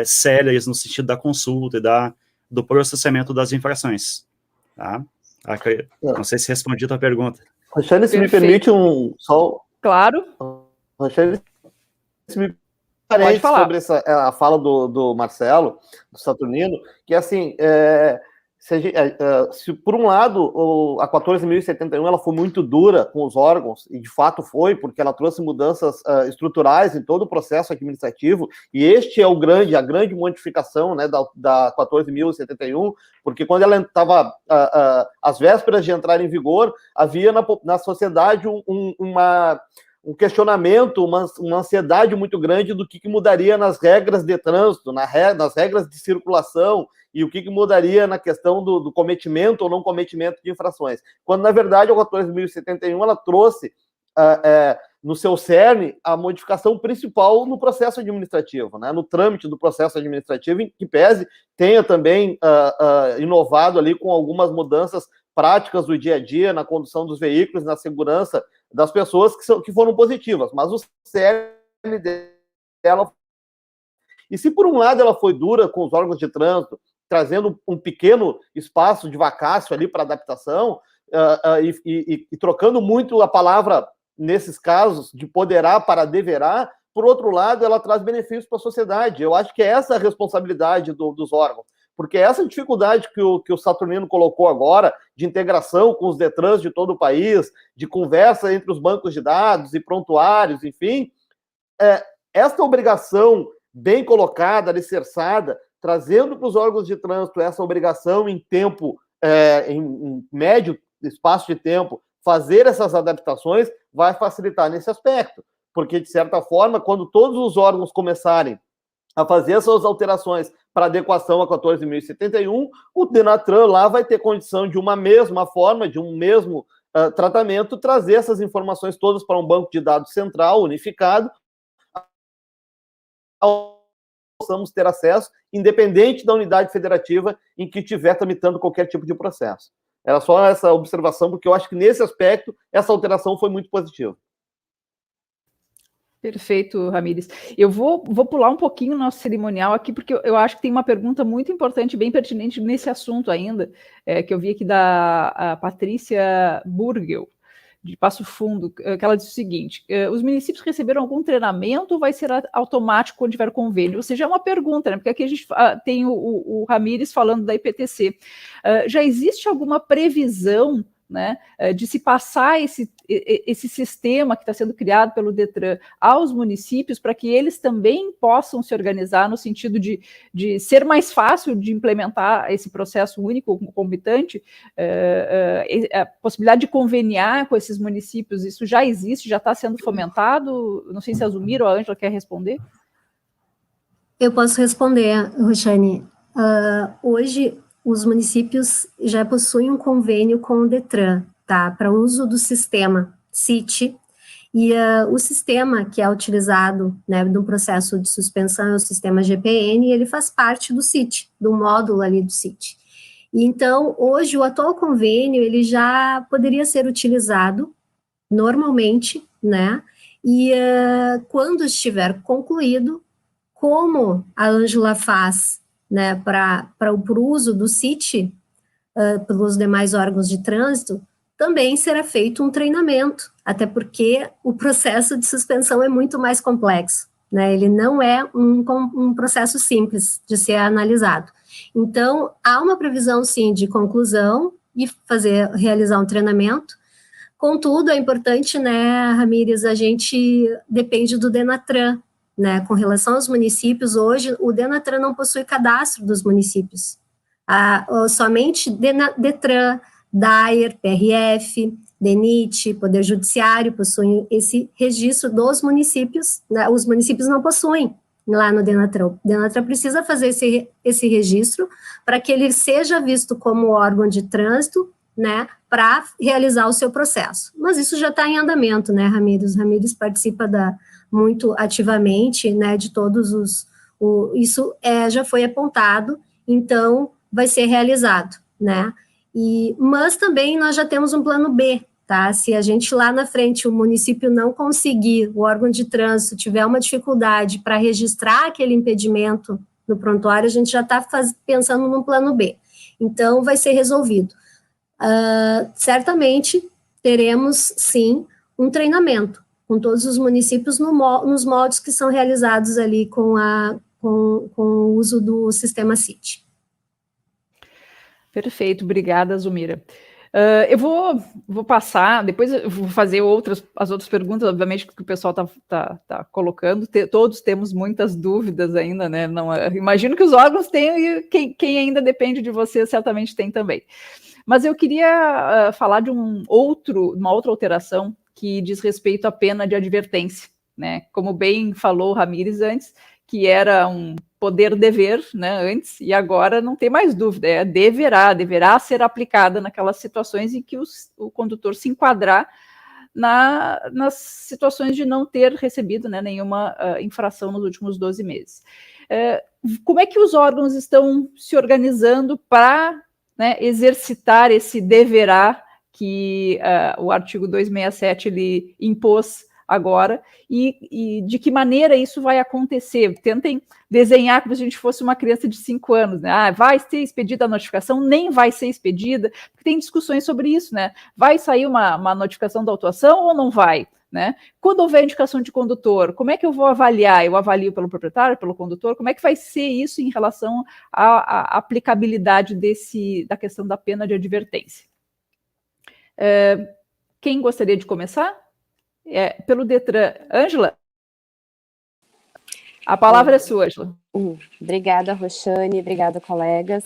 céleres no sentido da consulta e do processamento das infrações. Tá? Não sei se respondi a tua pergunta. Roxane, se me permite Claro. Roxane, se me Pode falar. sobre a fala do Marcelo, do Saturnino, que assim, se por um lado a 14.071 ela foi muito dura com os órgãos, e de fato foi, porque ela trouxe mudanças estruturais em todo o processo administrativo, e este é a grande modificação, né, da 14.071, porque quando ela estava às vésperas de entrar em vigor, havia na sociedade um questionamento, uma ansiedade muito grande do que mudaria nas regras de trânsito, nas regras de circulação, e o que mudaria na questão do cometimento ou não cometimento de infrações. Quando, na verdade, a 14.071 ela trouxe, no seu cerne, a modificação principal no processo administrativo, né, no trâmite do processo administrativo, em que pese tenha também inovado ali com algumas mudanças práticas do dia a dia, na condução dos veículos, na segurança das pessoas que foram positivas, mas o cerne dela... E se por um lado ela foi dura com os órgãos de trânsito, trazendo um pequeno espaço de vacácio ali para adaptação, e trocando muito a palavra, nesses casos, de poderá para deverá, por outro lado, ela traz benefícios para a sociedade. Eu acho que é essa a responsabilidade dos órgãos, porque essa dificuldade que o Saturnino colocou agora, de integração com os Detrans de todo o país, de conversa entre os bancos de dados e prontuários, enfim, esta obrigação bem colocada, alicerçada, trazendo para os órgãos de trânsito essa obrigação em tempo, em médio espaço de tempo, fazer essas adaptações, vai facilitar nesse aspecto, porque, de certa forma, quando todos os órgãos começarem a fazer essas alterações para adequação a 14.071, o Denatran lá vai ter condição de uma mesma forma, de um mesmo tratamento, trazer essas informações todas para um banco de dados central, unificado, possamos ter acesso, independente da unidade federativa em que estiver tramitando qualquer tipo de processo. Era só essa observação, porque eu acho que, nesse aspecto, essa alteração foi muito positiva. Perfeito, Ramires. Eu vou pular um pouquinho o nosso cerimonial aqui, porque eu acho que tem uma pergunta muito importante, bem pertinente nesse assunto ainda, que eu vi aqui da Patrícia Burgel, de Passo Fundo, que ela diz o seguinte: os municípios receberam algum treinamento ou vai ser automático quando tiver convênio? Ou seja, é uma pergunta, né? Porque aqui a gente tem o Ramires falando da IPTC. Já existe alguma previsão, né, de se passar esse sistema que está sendo criado pelo Detran aos municípios, para que eles também possam se organizar no sentido de ser mais fácil de implementar esse processo único concomitante? A possibilidade de conveniar com esses municípios, isso já existe, já está sendo fomentado? Não sei se a Zumira ou a Ângela quer responder. Eu posso responder, Roxane. Hoje, os municípios já possuem um convênio com o Detran, tá, para uso do sistema CIT, e o sistema que é utilizado, né, no processo de suspensão é o sistema GPN, ele faz parte do CIT, do módulo ali do CIT. E então, hoje, o atual convênio, ele já poderia ser utilizado normalmente, né, e quando estiver concluído, como a Ângela faz, né, para o uso do CIT, pelos demais órgãos de trânsito, também será feito um treinamento, até porque o processo de suspensão é muito mais complexo, né, ele não é um processo simples de ser analisado. Então, há uma previsão, sim, de conclusão e realizar um treinamento. Contudo, é importante, né, Ramires, a gente depende do Denatran, né, com relação aos municípios. Hoje o Denatran não possui cadastro dos municípios. Somente Detran, DAER, PRF, DENIT, Poder Judiciário possuem esse registro dos municípios, né, os municípios não possuem lá no Denatran. O Denatran precisa fazer esse registro para que ele seja visto como órgão de trânsito, né, para realizar o seu processo. Mas isso já está em andamento, né, Ramires? Ramires participa muito ativamente, né, de todos isso já foi apontado, então vai ser realizado, né? Mas também nós já temos um plano B, tá? Se a gente lá na frente, o município não conseguir, o órgão de trânsito tiver uma dificuldade para registrar aquele impedimento no prontuário, a gente já está pensando num plano B. Então, vai ser resolvido. Certamente, teremos, sim, um treinamento com todos os municípios nos moldes que são realizados ali com o uso do sistema CIT. Perfeito, obrigada, Zumira. Eu vou passar, depois eu vou fazer as outras perguntas, obviamente, que o pessoal está colocando. Todos temos muitas dúvidas ainda, né? Imagino que os órgãos tenham e quem ainda depende de você certamente tem também. Mas eu queria falar de uma outra alteração que diz respeito à pena de advertência, né? Como bem falou o Ramires antes, que era um poder-dever, né, antes, e agora não tem mais dúvida, deverá ser aplicada naquelas situações em que o condutor se enquadrar nas situações de não ter recebido, né, nenhuma infração nos últimos 12 meses. Como é que os órgãos estão se organizando para, né, exercitar esse deverá que o artigo 267 ele impôs agora, e de que maneira isso vai acontecer? Tentem desenhar como se a gente fosse uma criança de 5 anos, né? Vai ser expedida a notificação, nem vai ser expedida, porque tem discussões sobre isso, né? Vai sair uma notificação da autuação ou não vai, né? Quando houver indicação de condutor, como é que eu vou avaliar? Eu avalio pelo proprietário, pelo condutor? Como é que vai ser isso em relação à aplicabilidade da questão da pena de advertência? Quem gostaria de começar? Pelo Detran. Ângela? A palavra é sua, Ângela. Obrigada, Roxane, obrigada, colegas.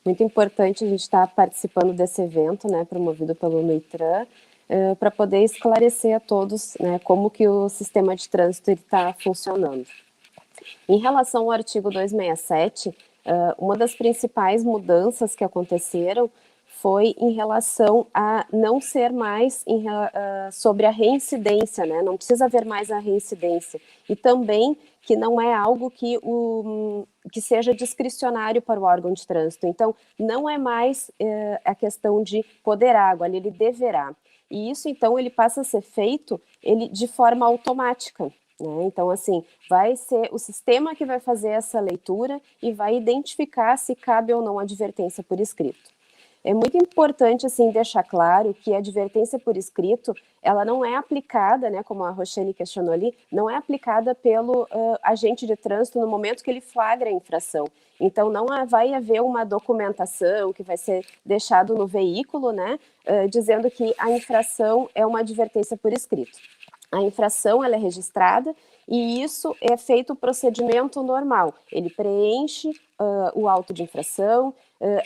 Muito importante a gente estar participando desse evento, né, promovido pelo NUITRAN, para poder esclarecer a todos, né, como que o sistema de trânsito está funcionando. Em relação ao artigo 267, uma das principais mudanças que aconteceram foi em relação a não ser mais sobre a reincidência, né? Não precisa haver mais a reincidência. E também que não é algo que seja discricionário para o órgão de trânsito. Então, não é mais a questão de poderá, agora ele deverá. E isso, então, ele passa a ser feito de forma automática, né? Então, assim, vai ser o sistema que vai fazer essa leitura e vai identificar se cabe ou não advertência por escrito. É muito importante, assim, deixar claro que a advertência por escrito, ela não é aplicada, né, como a Roxane questionou ali, não é aplicada pelo agente de trânsito no momento que ele flagra a infração. Então, não vai haver uma documentação que vai ser deixado no veículo, né, dizendo que a infração é uma advertência por escrito. A infração, ela é registrada e isso é feito o procedimento normal. Ele preenche o auto de infração,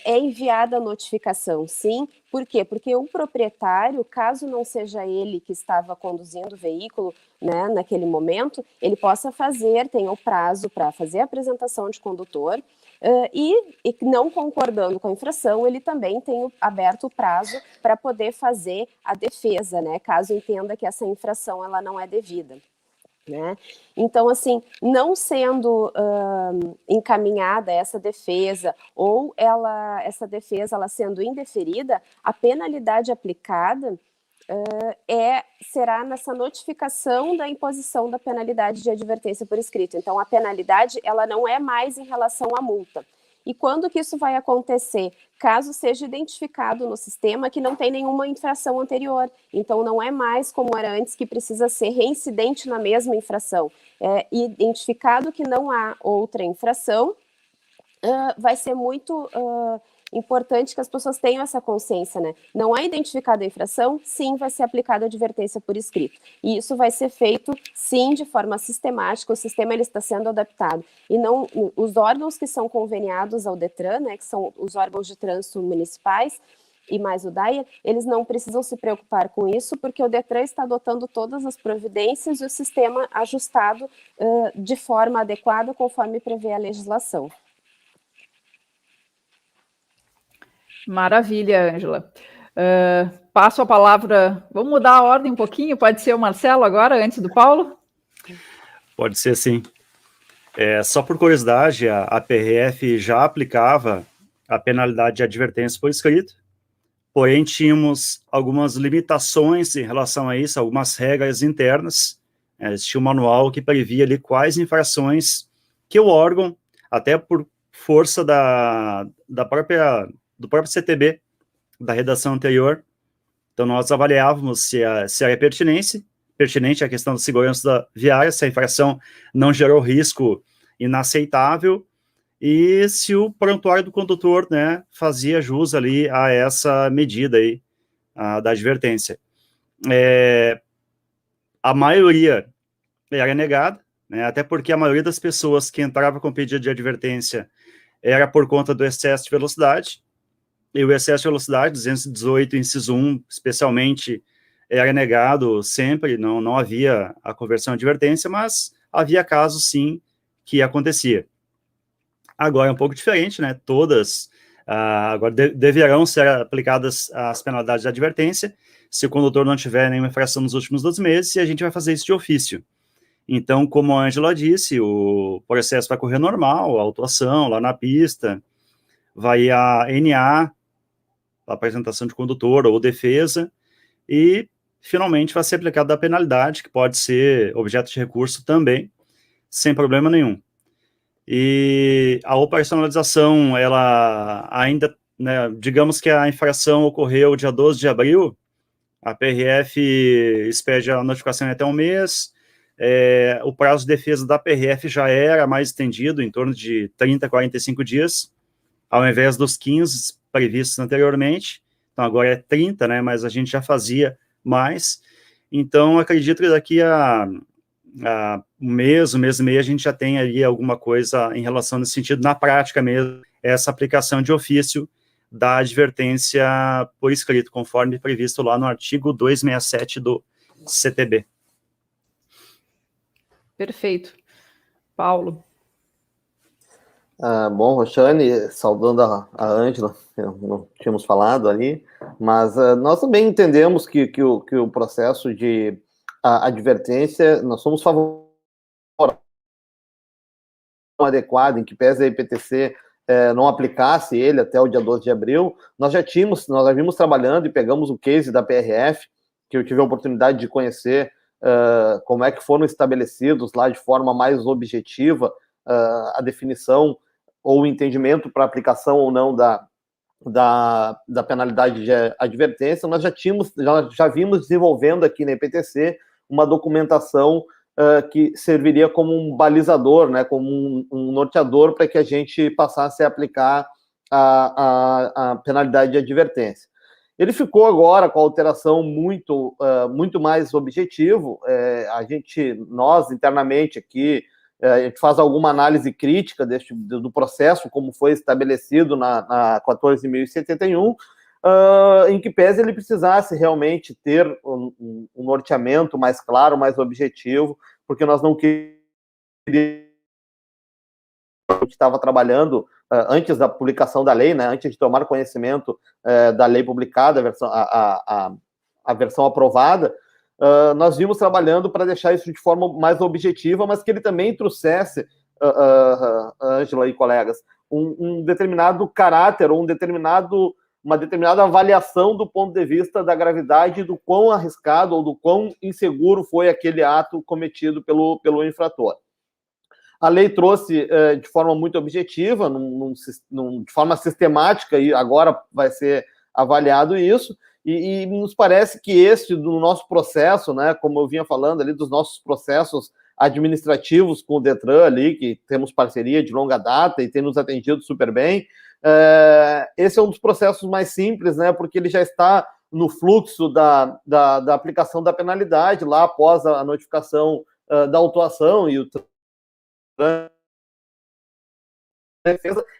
é enviada a notificação, sim. Por quê? Porque o proprietário, caso não seja ele que estava conduzindo o veículo, né, naquele momento, ele possa tem o prazo para fazer a apresentação de condutor, e não concordando com a infração, ele também tem aberto o prazo para poder fazer a defesa, né, caso entenda que essa infração ela não é devida. Né? Então, assim, não sendo encaminhada essa defesa ou essa defesa ela sendo indeferida, a penalidade aplicada será nessa notificação da imposição da penalidade de advertência por escrito. Então, a penalidade ela não é mais em relação à multa. E quando que isso vai acontecer? Caso seja identificado no sistema que não tem nenhuma infração anterior. Então, não é mais como era antes, que precisa ser reincidente na mesma infração. Identificado que não há outra infração, vai ser muito importante que as pessoas tenham essa consciência, né? Não é identificada a infração, sim, vai ser aplicada a advertência por escrito. E isso vai ser feito, sim, de forma sistemática, o sistema ele está sendo adaptado. E não, os órgãos que são conveniados ao DETRAN, né, que são os órgãos de trânsito municipais, e mais o DAIA, eles não precisam se preocupar com isso, porque o DETRAN está adotando todas as providências e o sistema ajustado de forma adequada, conforme prevê a legislação. Maravilha, Ângela. Passo a palavra, vamos mudar a ordem um pouquinho, pode ser o Marcelo agora, antes do Paulo? Pode ser, sim. Só por curiosidade, a PRF já aplicava a penalidade de advertência por escrito, porém tínhamos algumas limitações em relação a isso, algumas regras internas. Existia um manual que previa ali quais infrações que o órgão, até por força do próprio CTB, da redação anterior, então nós avaliávamos se era pertinente a questão da segurança viária, se a infração não gerou risco inaceitável, e se o prontuário do condutor, né, fazia jus ali a essa medida aí, da advertência. A maioria era negada, né, até porque a maioria das pessoas que entrava com pedido de advertência era por conta do excesso de velocidade, e o excesso de velocidade, 218, inciso 1, especialmente, era negado sempre, não havia a conversão à advertência, mas havia casos, sim, que acontecia. Agora é um pouco diferente, né? Todas agora deverão ser aplicadas as penalidades de advertência, se o condutor não tiver nenhuma infração nos últimos 12 meses, e a gente vai fazer isso de ofício. Então, como a Ângela disse, o processo vai correr normal, a autuação lá na pista, vai a NA, a apresentação de condutor ou defesa, e finalmente vai ser aplicada a penalidade, que pode ser objeto de recurso também, sem problema nenhum. E a operacionalização, ela ainda, né, digamos que a infração ocorreu dia 12 de abril, a PRF expede a notificação em até um mês, o prazo de defesa da PRF já era mais estendido, em torno de 30 a 45 dias, ao invés dos 15 previstos anteriormente, então agora é 30, né, mas a gente já fazia mais, então acredito que daqui a um mês e meio, a gente já tem ali alguma coisa em relação nesse sentido, na prática mesmo, essa aplicação de ofício da advertência por escrito, conforme previsto lá no artigo 267 do CTB. Perfeito. Paulo. Bom, Roxane, saudando a Ângela, não tínhamos falado ali, mas nós também entendemos que o processo de advertência, nós somos favoráveis adequado, em que pese a IPTC não aplicasse ele até o dia 12 de abril, nós já vimos trabalhando e pegamos o case da PRF, que eu tive a oportunidade de conhecer como é que foram estabelecidos lá de forma mais objetiva a definição ou o entendimento para aplicação ou não da penalidade de advertência. Nós já vimos desenvolvendo aqui na IPTC uma documentação que serviria como um balizador, né, como um norteador para que a gente passasse a aplicar a penalidade de advertência. Ele ficou agora com a alteração muito mais objetivo. Nós internamente aqui, a gente faz alguma análise crítica do processo, como foi estabelecido na 14.071, em que pese ele precisasse realmente ter um norteamento mais claro, mais objetivo, porque nós não queríamos... A gente estava trabalhando antes da publicação da lei, né, antes de tomar conhecimento da lei publicada, a versão aprovada, nós vimos trabalhando para deixar isso de forma mais objetiva, mas que ele também trouxesse, Ângela e colegas, um determinado caráter, ou uma determinada avaliação do ponto de vista da gravidade, do quão arriscado ou do quão inseguro foi aquele ato cometido pelo infrator. A lei trouxe de forma muito objetiva, de forma sistemática, e agora vai ser avaliado isso, e nos parece que do nosso processo, né, como eu vinha falando ali, dos nossos processos administrativos com o Detran ali, que temos parceria de longa data e tem nos atendido super bem, esse é um dos processos mais simples, né, porque ele já está no fluxo da aplicação da penalidade, lá após a notificação da autuação e o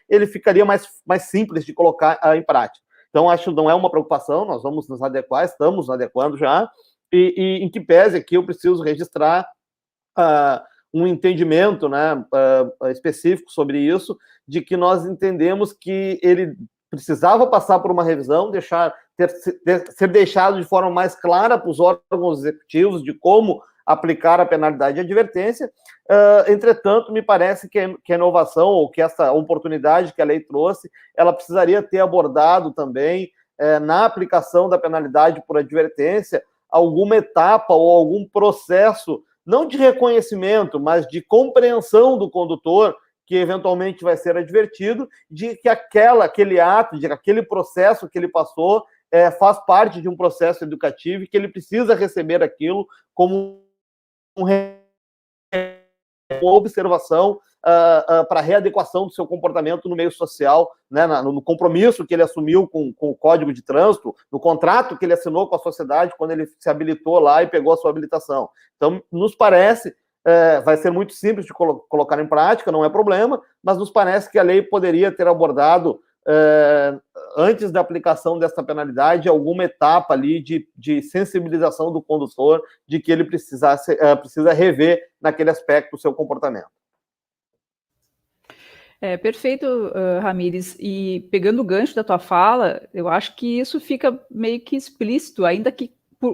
ele ficaria mais simples de colocar em prática. Então, acho que não é uma preocupação, nós vamos nos adequar, estamos nos adequando já, e em que pese aqui eu preciso registrar um entendimento, né, específico sobre isso, de que nós entendemos que ele precisava passar por uma revisão, deixar ser deixado de forma mais clara para os órgãos executivos de como aplicar a penalidade de advertência. Entretanto, me parece que a inovação, ou que essa oportunidade que a lei trouxe, ela precisaria ter abordado também, na aplicação da penalidade por advertência, alguma etapa ou algum processo, não de reconhecimento, mas de compreensão do condutor, que eventualmente vai ser advertido, de que aquele ato, de que aquele processo que ele passou faz parte de um processo educativo e que ele precisa receber aquilo como uma observação para readequação do seu comportamento no meio social, né, no compromisso que ele assumiu com o Código de Trânsito, no contrato que ele assinou com a sociedade quando ele se habilitou lá e pegou a sua habilitação. Então, nos parece, vai ser muito simples de colocar em prática, não é problema, mas nos parece que a lei poderia ter abordado, antes da aplicação dessa penalidade, alguma etapa ali de sensibilização do condutor de que ele precisa rever naquele aspecto o seu comportamento. Perfeito, Ramires. E pegando o gancho da tua fala, eu acho que isso fica meio que explícito, ainda que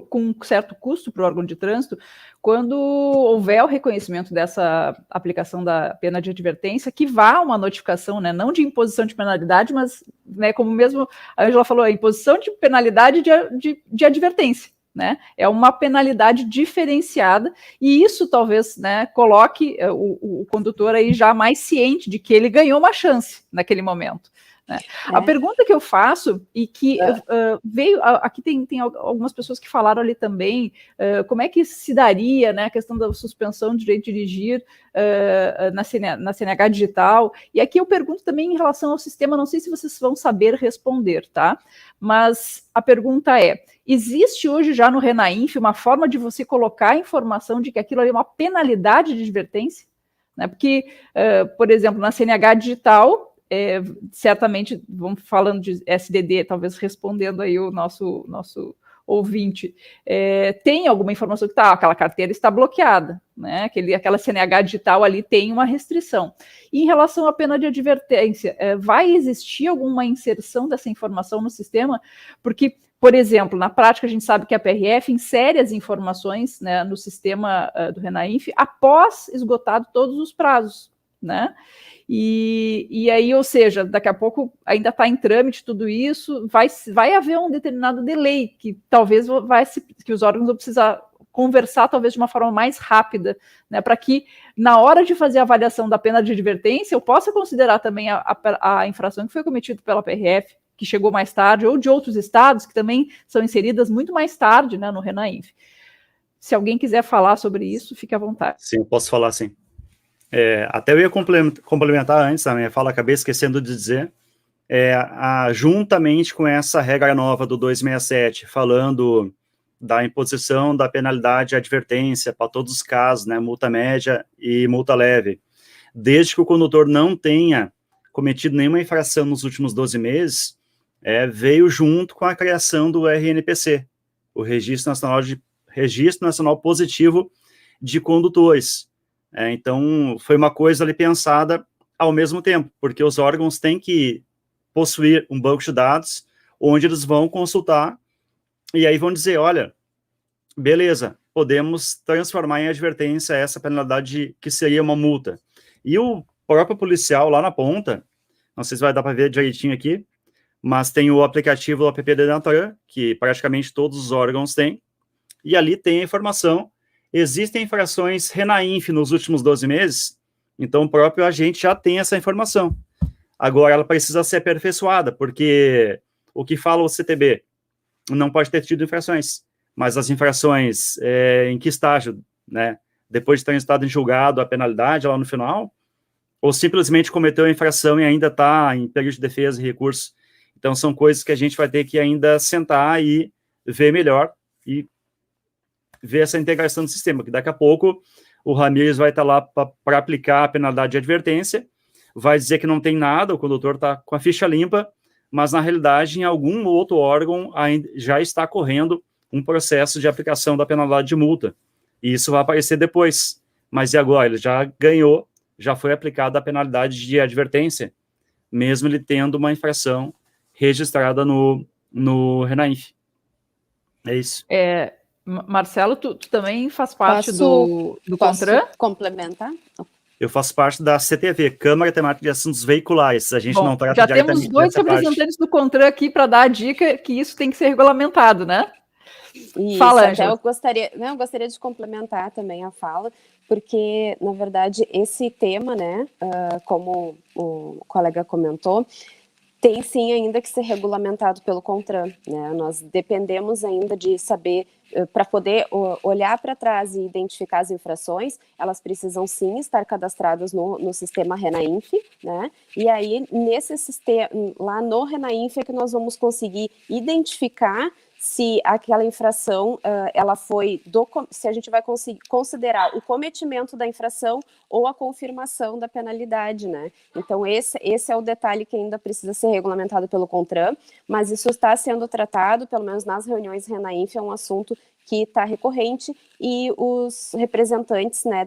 com um certo custo para o órgão de trânsito, quando houver o reconhecimento dessa aplicação da pena de advertência, que vá uma notificação, né, não de imposição de penalidade, mas, né, como mesmo a Ângela falou, a imposição de penalidade de advertência. Né? É uma penalidade diferenciada, e isso talvez, né, coloque o condutor aí já mais ciente de que ele ganhou uma chance naquele momento. Né? A pergunta que eu faço, e que veio, aqui tem algumas pessoas que falaram ali também, como é que se daria, né, a questão da suspensão do direito de dirigir na CNH digital, e aqui eu pergunto também em relação ao sistema, não sei se vocês vão saber responder, tá? Mas a pergunta é, existe hoje já no Renainf uma forma de você colocar a informação de que aquilo ali é uma penalidade de advertência? Né? Porque, por exemplo, na CNH digital, certamente, vamos falando de SDD, talvez respondendo aí o nosso ouvinte, tem alguma informação que aquela carteira está bloqueada, né? Aquela CNH digital ali tem uma restrição. E em relação à pena de advertência, vai existir alguma inserção dessa informação no sistema? Porque, por exemplo, na prática a gente sabe que a PRF insere as informações, né, no sistema do Renainf após esgotado todos os prazos, né? E aí, ou seja, daqui a pouco ainda está em trâmite tudo isso, vai haver um determinado delay que talvez que os órgãos vão precisar conversar talvez de uma forma mais rápida, né, para que na hora de fazer a avaliação da pena de advertência eu possa considerar também a infração que foi cometida pela PRF, que chegou mais tarde, ou de outros estados que também são inseridas muito mais tarde, né, no Renainf. Se alguém quiser falar sobre isso, fique à vontade. Sim, eu posso falar sim. Até eu ia complementar antes, a minha fala, acabei esquecendo de dizer, juntamente com essa regra nova do 267, falando da imposição da penalidade de advertência para todos os casos, né, multa média e multa leve, desde que o condutor não tenha cometido nenhuma infração nos últimos 12 meses, veio junto com a criação do RNPC, o Registro Nacional Positivo de Condutores. Então, foi uma coisa ali pensada ao mesmo tempo, porque os órgãos têm que possuir um banco de dados onde eles vão consultar e aí vão dizer, olha, beleza, podemos transformar em advertência essa penalidade que seria uma multa. E o próprio policial lá na ponta, não sei se vai dar para ver direitinho aqui, mas tem o aplicativo do app Denatran, que praticamente todos os órgãos têm, e ali tem a informação. Existem infrações Renainf nos últimos 12 meses, então o próprio agente já tem essa informação. Agora, ela precisa ser aperfeiçoada, porque o que fala o CTB não pode ter tido infrações, mas as infrações em que estágio, né? Depois de transitado em julgado a penalidade lá no final, ou simplesmente cometeu a infração e ainda está em período de defesa e recurso. Então, são coisas que a gente vai ter que ainda sentar e ver melhor e ver essa integração do sistema, que daqui a pouco o Ramires vai estar lá para aplicar a penalidade de advertência, vai dizer que não tem nada, o condutor está com a ficha limpa, mas na realidade em algum outro órgão ainda já está correndo um processo de aplicação da penalidade de multa, e isso vai aparecer depois. Mas e agora? Ele já ganhou, já foi aplicada a penalidade de advertência, mesmo ele tendo uma infração registrada no no Renainf. É isso. Marcelo, tu também faz parte do Posso CONTRAN? complementar? Eu faço parte da CTV, Câmara Temática de Assuntos Veiculares. A gente não trata já diretamente temos 2 dessa parte. representantes do CONTRAN aqui para dar a dica que isso tem que ser regulamentado, né? Isso, Fala, até Ângela. eu gostaria de complementar também a fala, porque, na verdade, esse tema, né, como o colega comentou, tem sim ainda que ser regulamentado pelo CONTRAN, né? Nós dependemos ainda de saber, para poder olhar para trás e identificar as infrações, elas precisam sim estar cadastradas no sistema Renainf, né? E aí, nesse sistema, lá no Renainf é que nós vamos conseguir identificar se aquela infração, ela foi, se a gente vai conseguir considerar o cometimento da infração ou a confirmação da penalidade, né? Então, esse é o detalhe que ainda precisa ser regulamentado pelo CONTRAN, mas isso está sendo tratado, pelo menos nas reuniões Renainf, é um assunto que está recorrente e os representantes, né,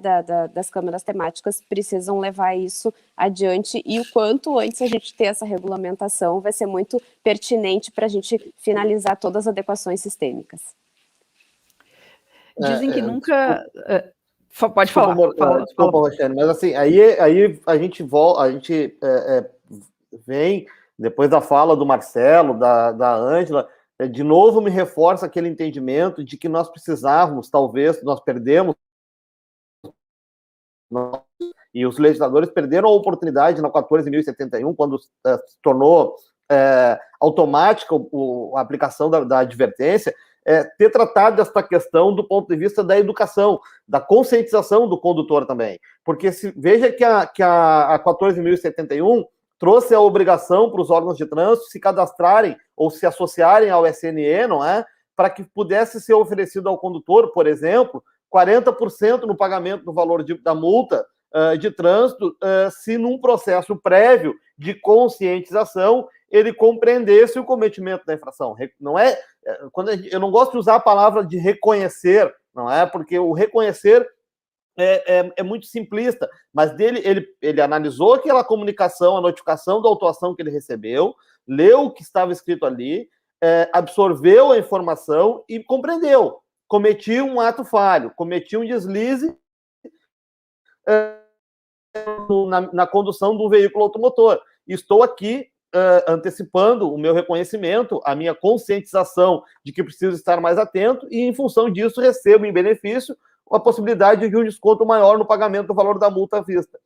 das câmaras temáticas precisam levar isso adiante, e o quanto antes a gente ter essa regulamentação vai ser muito pertinente para a gente finalizar todas as adequações sistêmicas. Dizem que nunca... Pode Desculpa, falar. Desculpa, Roxane, mas assim, aí a gente vem, depois da fala do Marcelo, da Ângela, de novo me reforça aquele entendimento de que nós precisávamos, talvez, nós perdemos, e os legisladores perderam a oportunidade na 14.071, quando se tornou automática a aplicação da advertência, ter tratado desta questão do ponto de vista da educação, da conscientização do condutor também. Porque veja que a 14.071 trouxe a obrigação para os órgãos de trânsito se cadastrarem ou se associarem ao SNE, não é? Para que pudesse ser oferecido ao condutor, por exemplo, 40% no pagamento do valor da multa de trânsito, se num processo prévio de conscientização ele compreendesse o cometimento da infração. Não é, eu não gosto de usar a palavra de reconhecer, não é? Porque o reconhecer é muito simplista, mas ele analisou aquela comunicação, a notificação da autuação que ele recebeu, leu o que estava escrito ali, absorveu a informação e compreendeu. Cometi um ato falho, cometi um deslize na condução do veículo automotor. Estou aqui antecipando o meu reconhecimento, a minha conscientização de que preciso estar mais atento, e em função disso recebo em benefício a possibilidade de um desconto maior no pagamento do valor da multa à vista.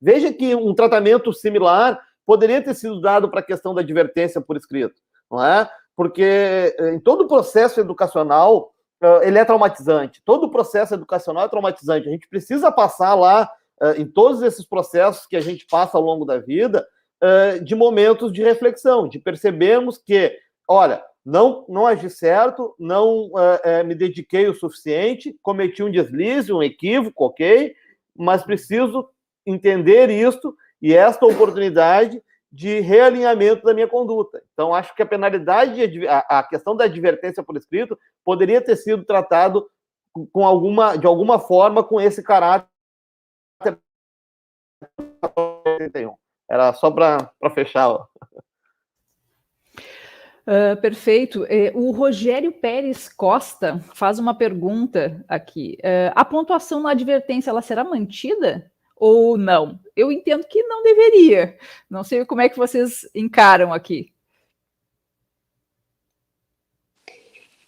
Veja que um tratamento similar poderia ter sido dado para a questão da advertência por escrito, não é? Porque em todo o processo educacional, ele é traumatizante. Todo o processo educacional é traumatizante. A gente precisa passar lá, em todos esses processos que a gente passa ao longo da vida, de momentos de reflexão, de percebermos que, olha, não agi certo, não me dediquei o suficiente, cometi um deslize, um equívoco, ok, mas preciso entender isto e esta oportunidade de realinhamento da minha conduta. Então, acho que a penalidade, a questão da advertência por escrito, poderia ter sido tratado de alguma forma com esse caráter. Era só para fechar. Ó. Perfeito. O Rogério Pérez Costa faz uma pergunta aqui. A pontuação na advertência, ela será mantida ou não? Eu entendo que não deveria. Não sei como é que vocês encaram aqui.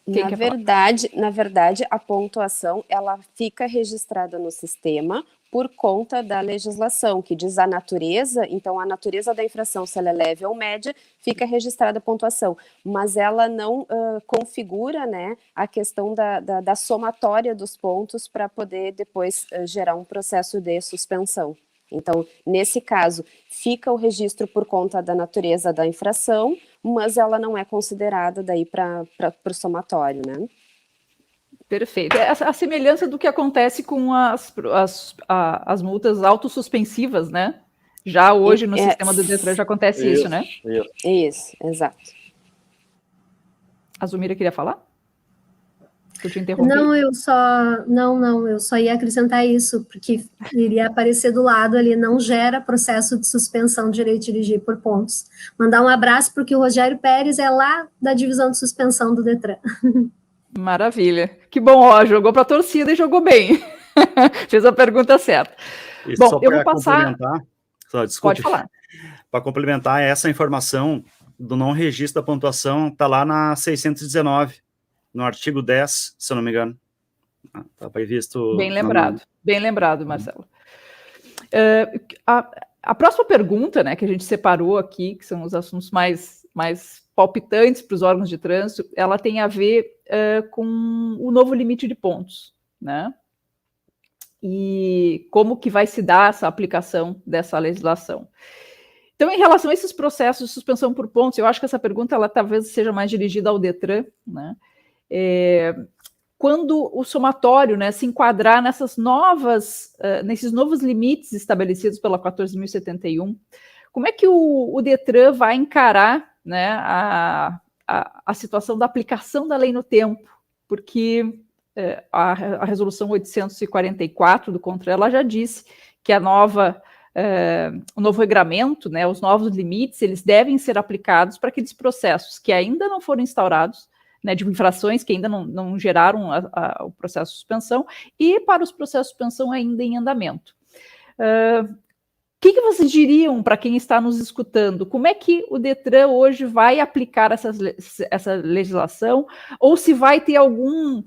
Na verdade, a pontuação ela fica registrada no sistema por conta da legislação, que diz a natureza, então a natureza da infração, se ela é leve ou média, fica registrada a pontuação, mas ela não configura, né, a questão da somatória dos pontos para poder depois gerar um processo de suspensão. Então, nesse caso, fica o registro por conta da natureza da infração, mas ela não é considerada daí para o somatório, né? Perfeito. É a semelhança do que acontece com as multas autossuspensivas, né? Já hoje no sistema do Detran já acontece isso, né? Isso, exato. A Zumira queria falar? Eu te interrompi. Não, eu só ia acrescentar isso, porque iria aparecer do lado ali, não gera processo de suspensão de direito de dirigir por pontos. Mandar um abraço, porque o Rogério Pérez é lá da divisão de suspensão do Detran. Maravilha. Que bom, ó, jogou para a torcida e jogou bem. Fez a pergunta certa. E bom, só eu vou passar... Desculpe. Pode falar. Para complementar, essa informação do não registro da pontuação está lá na 619, no artigo 10, se eu não me engano. Está previsto... Bem lembrado, Marcelo. A próxima pergunta, né, que a gente separou aqui, que são os assuntos mais palpitantes para os órgãos de trânsito, ela tem a ver com o novo limite de pontos, né? E como que vai se dar essa aplicação dessa legislação. Então, em relação a esses processos de suspensão por pontos, eu acho que essa pergunta ela talvez seja mais dirigida ao Detran, né? Quando o somatório, né, se enquadrar nesses novos limites estabelecidos pela 14.071, como é que o Detran vai encarar, né, a situação da aplicação da lei no tempo? Porque a resolução 844 do CONTRAN, ela já disse que o novo regramento, né, os novos limites, eles devem ser aplicados para aqueles processos que ainda não foram instaurados, né, de infrações que ainda não geraram o processo de suspensão, e para os processos de suspensão ainda em andamento. O que vocês diriam para quem está nos escutando? Como é que o Detran hoje vai aplicar essa legislação? Ou se vai ter algum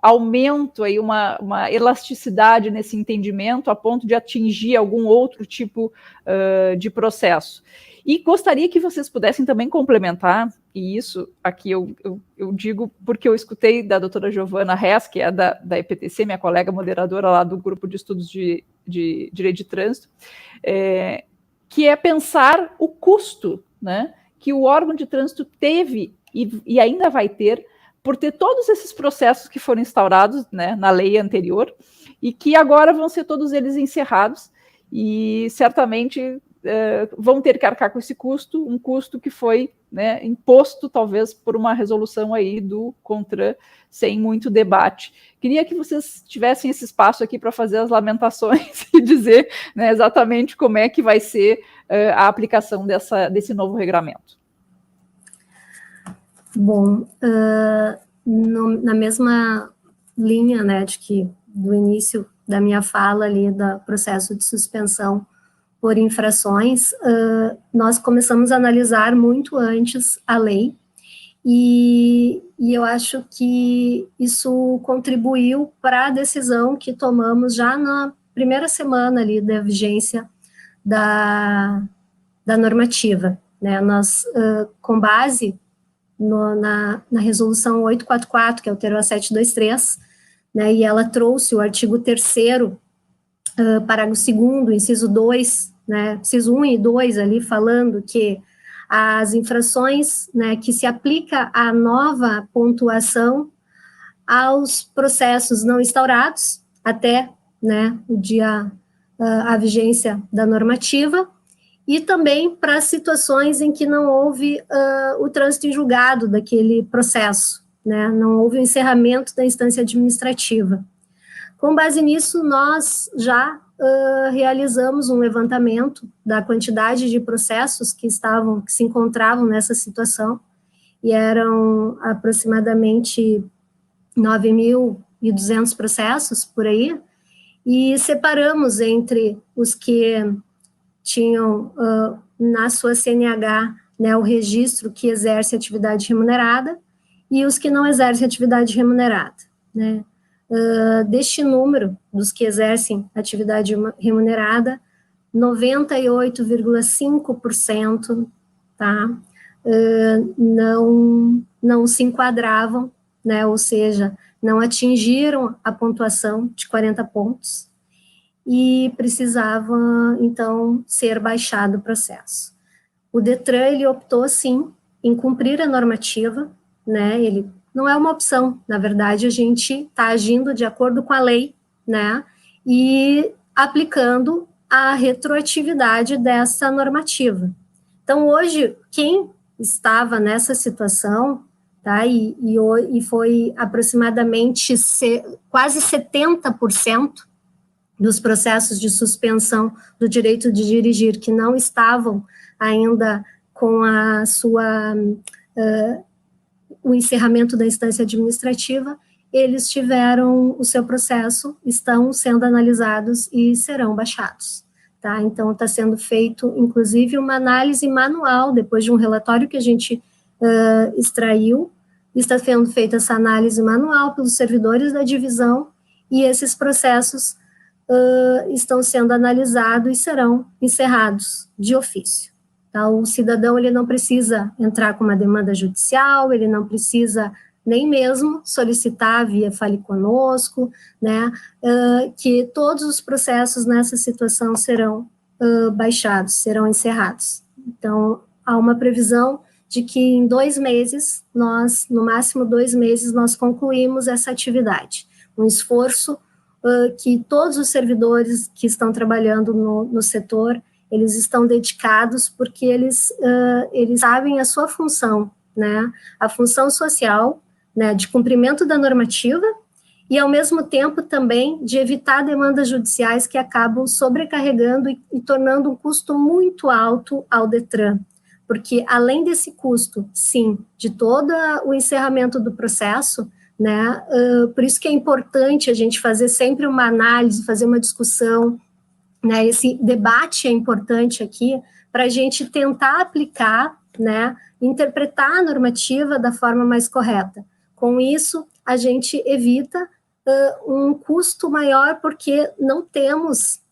aumento, aí, uma elasticidade nesse entendimento a ponto de atingir algum outro tipo de processo? E gostaria que vocês pudessem também complementar, e isso aqui eu digo porque eu escutei da doutora Giovana Hess, que é da EPTC, minha colega moderadora lá do Grupo de Estudos de Direito de Trânsito, que é pensar o custo, né, que o órgão de trânsito teve e ainda vai ter por ter todos esses processos que foram instaurados, né, na lei anterior, e que agora vão ser todos eles encerrados, e certamente vão ter que arcar com esse custo, um custo que foi, né, imposto talvez por uma resolução aí do CONTRAN sem muito debate. Queria que vocês tivessem esse espaço aqui para fazer as lamentações e dizer, né, exatamente como é que vai ser a aplicação desse novo regramento. Bom, na mesma linha, né, de que do início da minha fala ali do processo de suspensão por infrações, nós começamos a analisar muito antes a lei, e eu acho que isso contribuiu para a decisão que tomamos já na primeira semana ali da vigência da normativa, né? Nós, com base na resolução 844, que alterou a 723, né, e ela trouxe o artigo 3º, parágrafo 2º, inciso 2, né, inciso 1 e 2 ali, falando que as infrações, né, que se aplica a nova pontuação aos processos não instaurados até, né, a vigência da normativa, e também para situações em que não houve o trânsito em julgado daquele processo, né, não houve o encerramento da instância administrativa. Com base nisso, nós já realizamos um levantamento da quantidade de processos que se encontravam nessa situação, e eram aproximadamente 9.200 processos por aí, e separamos entre os que tinham na sua CNH, né, o registro que exerce atividade remunerada e os que não exercem atividade remunerada, né. Deste número dos que exercem atividade remunerada, 98,5%, tá, não se enquadravam, né, ou seja, não atingiram a pontuação de 40 pontos, e precisava, então, ser baixado o processo. O Detran, ele optou, sim, em cumprir a normativa, né, ele não é uma opção, na verdade, a gente está agindo de acordo com a lei, né, e aplicando a retroatividade dessa normativa. Então, hoje, quem estava nessa situação, tá? E foi aproximadamente quase 70% dos processos de suspensão do direito de dirigir que não estavam ainda com a sua o encerramento da instância administrativa, eles tiveram o seu processo, estão sendo analisados e serão baixados, tá? Então, está sendo feito, inclusive, uma análise manual, depois de um relatório que a gente extraiu, está sendo feita essa análise manual pelos servidores da divisão, e esses processos estão sendo analisados e serão encerrados de ofício. Tá? O cidadão, ele não precisa entrar com uma demanda judicial, ele não precisa nem mesmo solicitar via Fale Conosco, né, que todos os processos nessa situação serão baixados, serão encerrados. Então, há uma previsão de que em 2 meses, no máximo 2 meses, nós concluímos essa atividade. Um esforço que todos os servidores que estão trabalhando no setor, eles estão dedicados porque eles sabem a sua função, né, a função social, né, de cumprimento da normativa e, ao mesmo tempo, também de evitar demandas judiciais que acabam sobrecarregando e tornando um custo muito alto ao DETRAN, porque, além desse custo, sim, de todo o encerramento do processo, né, por isso que é importante a gente fazer sempre uma análise, fazer uma discussão, né, esse debate é importante aqui, para a gente tentar aplicar, né, interpretar a normativa da forma mais correta. Com isso, a gente evita um custo maior, porque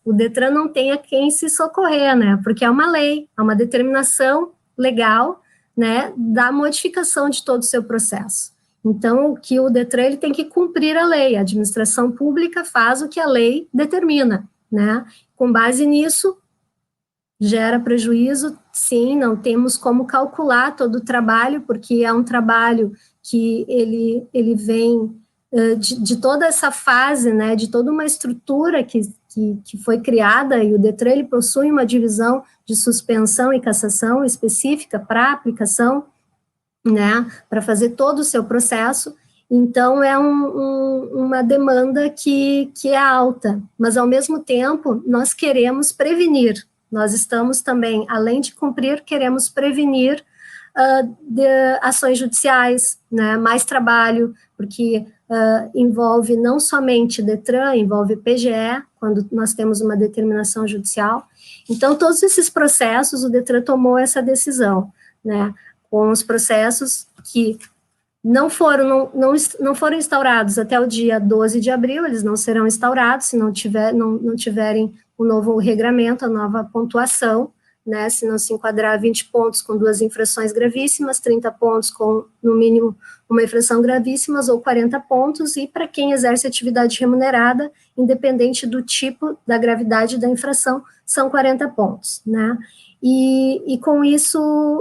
o DETRAN não tem a quem se socorrer, né, porque é uma lei, é uma determinação legal, né, da modificação de todo o seu processo. Então, o DETRAN ele tem que cumprir a lei, a administração pública faz o que a lei determina, né, com base nisso, gera prejuízo, sim, não temos como calcular todo o trabalho, porque é um trabalho que ele vem de toda essa fase, né, de toda uma estrutura que foi criada, e o DETRAN ele possui uma divisão de suspensão e cassação específica para aplicação, né, para fazer todo o seu processo. Então, é uma demanda que é alta, mas, ao mesmo tempo, nós queremos prevenir. Nós estamos também, além de cumprir, queremos prevenir de ações judiciais, né, mais trabalho, porque envolve não somente DETRAN, envolve PGE, quando nós temos uma determinação judicial. Então, todos esses processos, o DETRAN tomou essa decisão, né, com os processos que não foram instaurados até o dia 12 de abril, eles não serão instaurados se não tiverem o novo regramento, a nova pontuação, né, se não se enquadrar 20 pontos com 2 infrações gravíssimas, 30 pontos com, no mínimo, uma infração gravíssima, ou 40 pontos, e para quem exerce atividade remunerada, independente do tipo, da gravidade da infração, são 40 pontos, né, e com isso,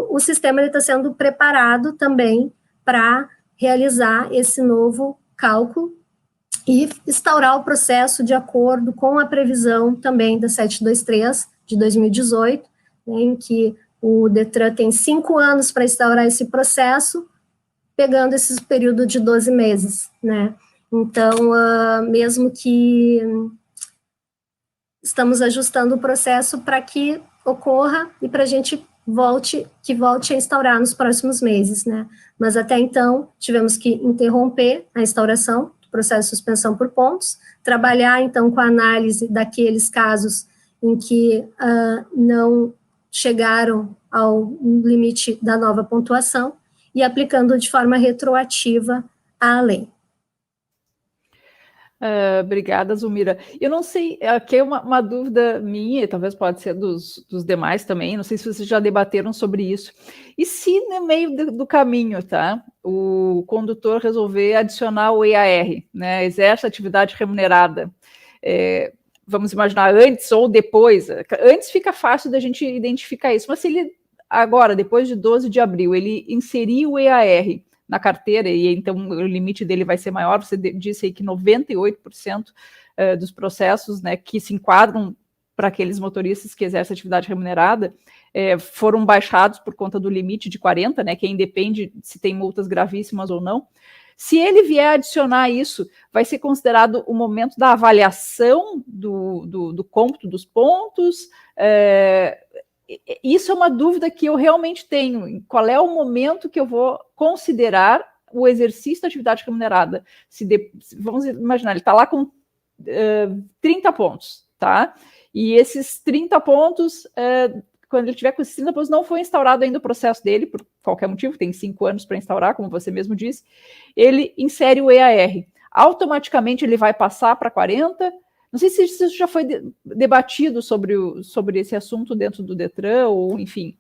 o sistema está sendo preparado também para realizar esse novo cálculo e instaurar o processo de acordo com a previsão também da 723 de 2018, né, em que o DETRAN tem 5 anos para instaurar esse processo, pegando esse período de 12 meses, né. Então, mesmo que estamos ajustando o processo para que ocorra e para a gente volte a instaurar nos próximos meses, né, mas até então tivemos que interromper a instauração do processo de suspensão por pontos, trabalhar então com a análise daqueles casos em que não chegaram ao limite da nova pontuação e aplicando de forma retroativa a lei. Obrigada, Zulmira. Eu não sei, aqui é uma dúvida minha, talvez pode ser dos demais também, não sei se vocês já debateram sobre isso. E se no meio do caminho, tá, o condutor resolver adicionar o EAR, né, exerce atividade remunerada, vamos imaginar antes ou depois, antes fica fácil da gente identificar isso, mas se ele agora, depois de 12 de abril, ele inserir o EAR na carteira, e então o limite dele vai ser maior, você disse aí que 98% dos processos, né, que se enquadram para aqueles motoristas que exercem atividade remunerada, foram baixados por conta do limite de 40, né, que independe se tem multas gravíssimas ou não. Se ele vier adicionar isso, vai ser considerado o momento da avaliação do cômputo dos pontos? Isso é uma dúvida que eu realmente tenho. Qual é o momento que eu vou considerar o exercício da atividade remunerada? Vamos imaginar, ele está lá com 30 pontos, tá? E esses 30 pontos, quando ele tiver com esses 30 pontos, não foi instaurado ainda o processo dele, por qualquer motivo, tem 5 anos para instaurar, como você mesmo disse, ele insere o EAR. Automaticamente ele vai passar para 40. Não sei se isso já foi debatido sobre esse assunto dentro do Detran, ou enfim.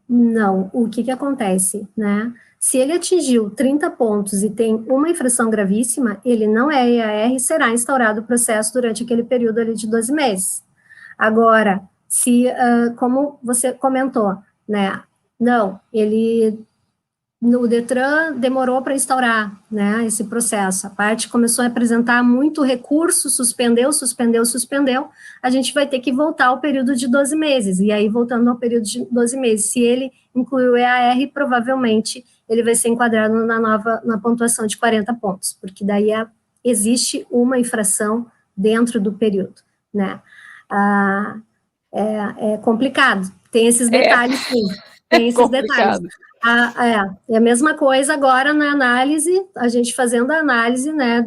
Não, o que acontece, né? Se ele atingiu 30 pontos e tem uma infração gravíssima, ele não é EAR e será instaurado o processo durante aquele período ali de 12 meses. Agora, como você comentou, né? Não, o Detran demorou para instaurar, né, esse processo. A parte começou a apresentar muito recurso, suspendeu, a gente vai ter que voltar ao período de 12 meses, e aí voltando ao período de 12 meses, se ele incluiu o EAR, provavelmente ele vai ser enquadrado na pontuação de 40 pontos, porque daí existe uma infração dentro do período, né. É complicado, tem esses detalhes, sim, tem esses detalhes. É a mesma coisa agora na análise, a gente fazendo a análise, né,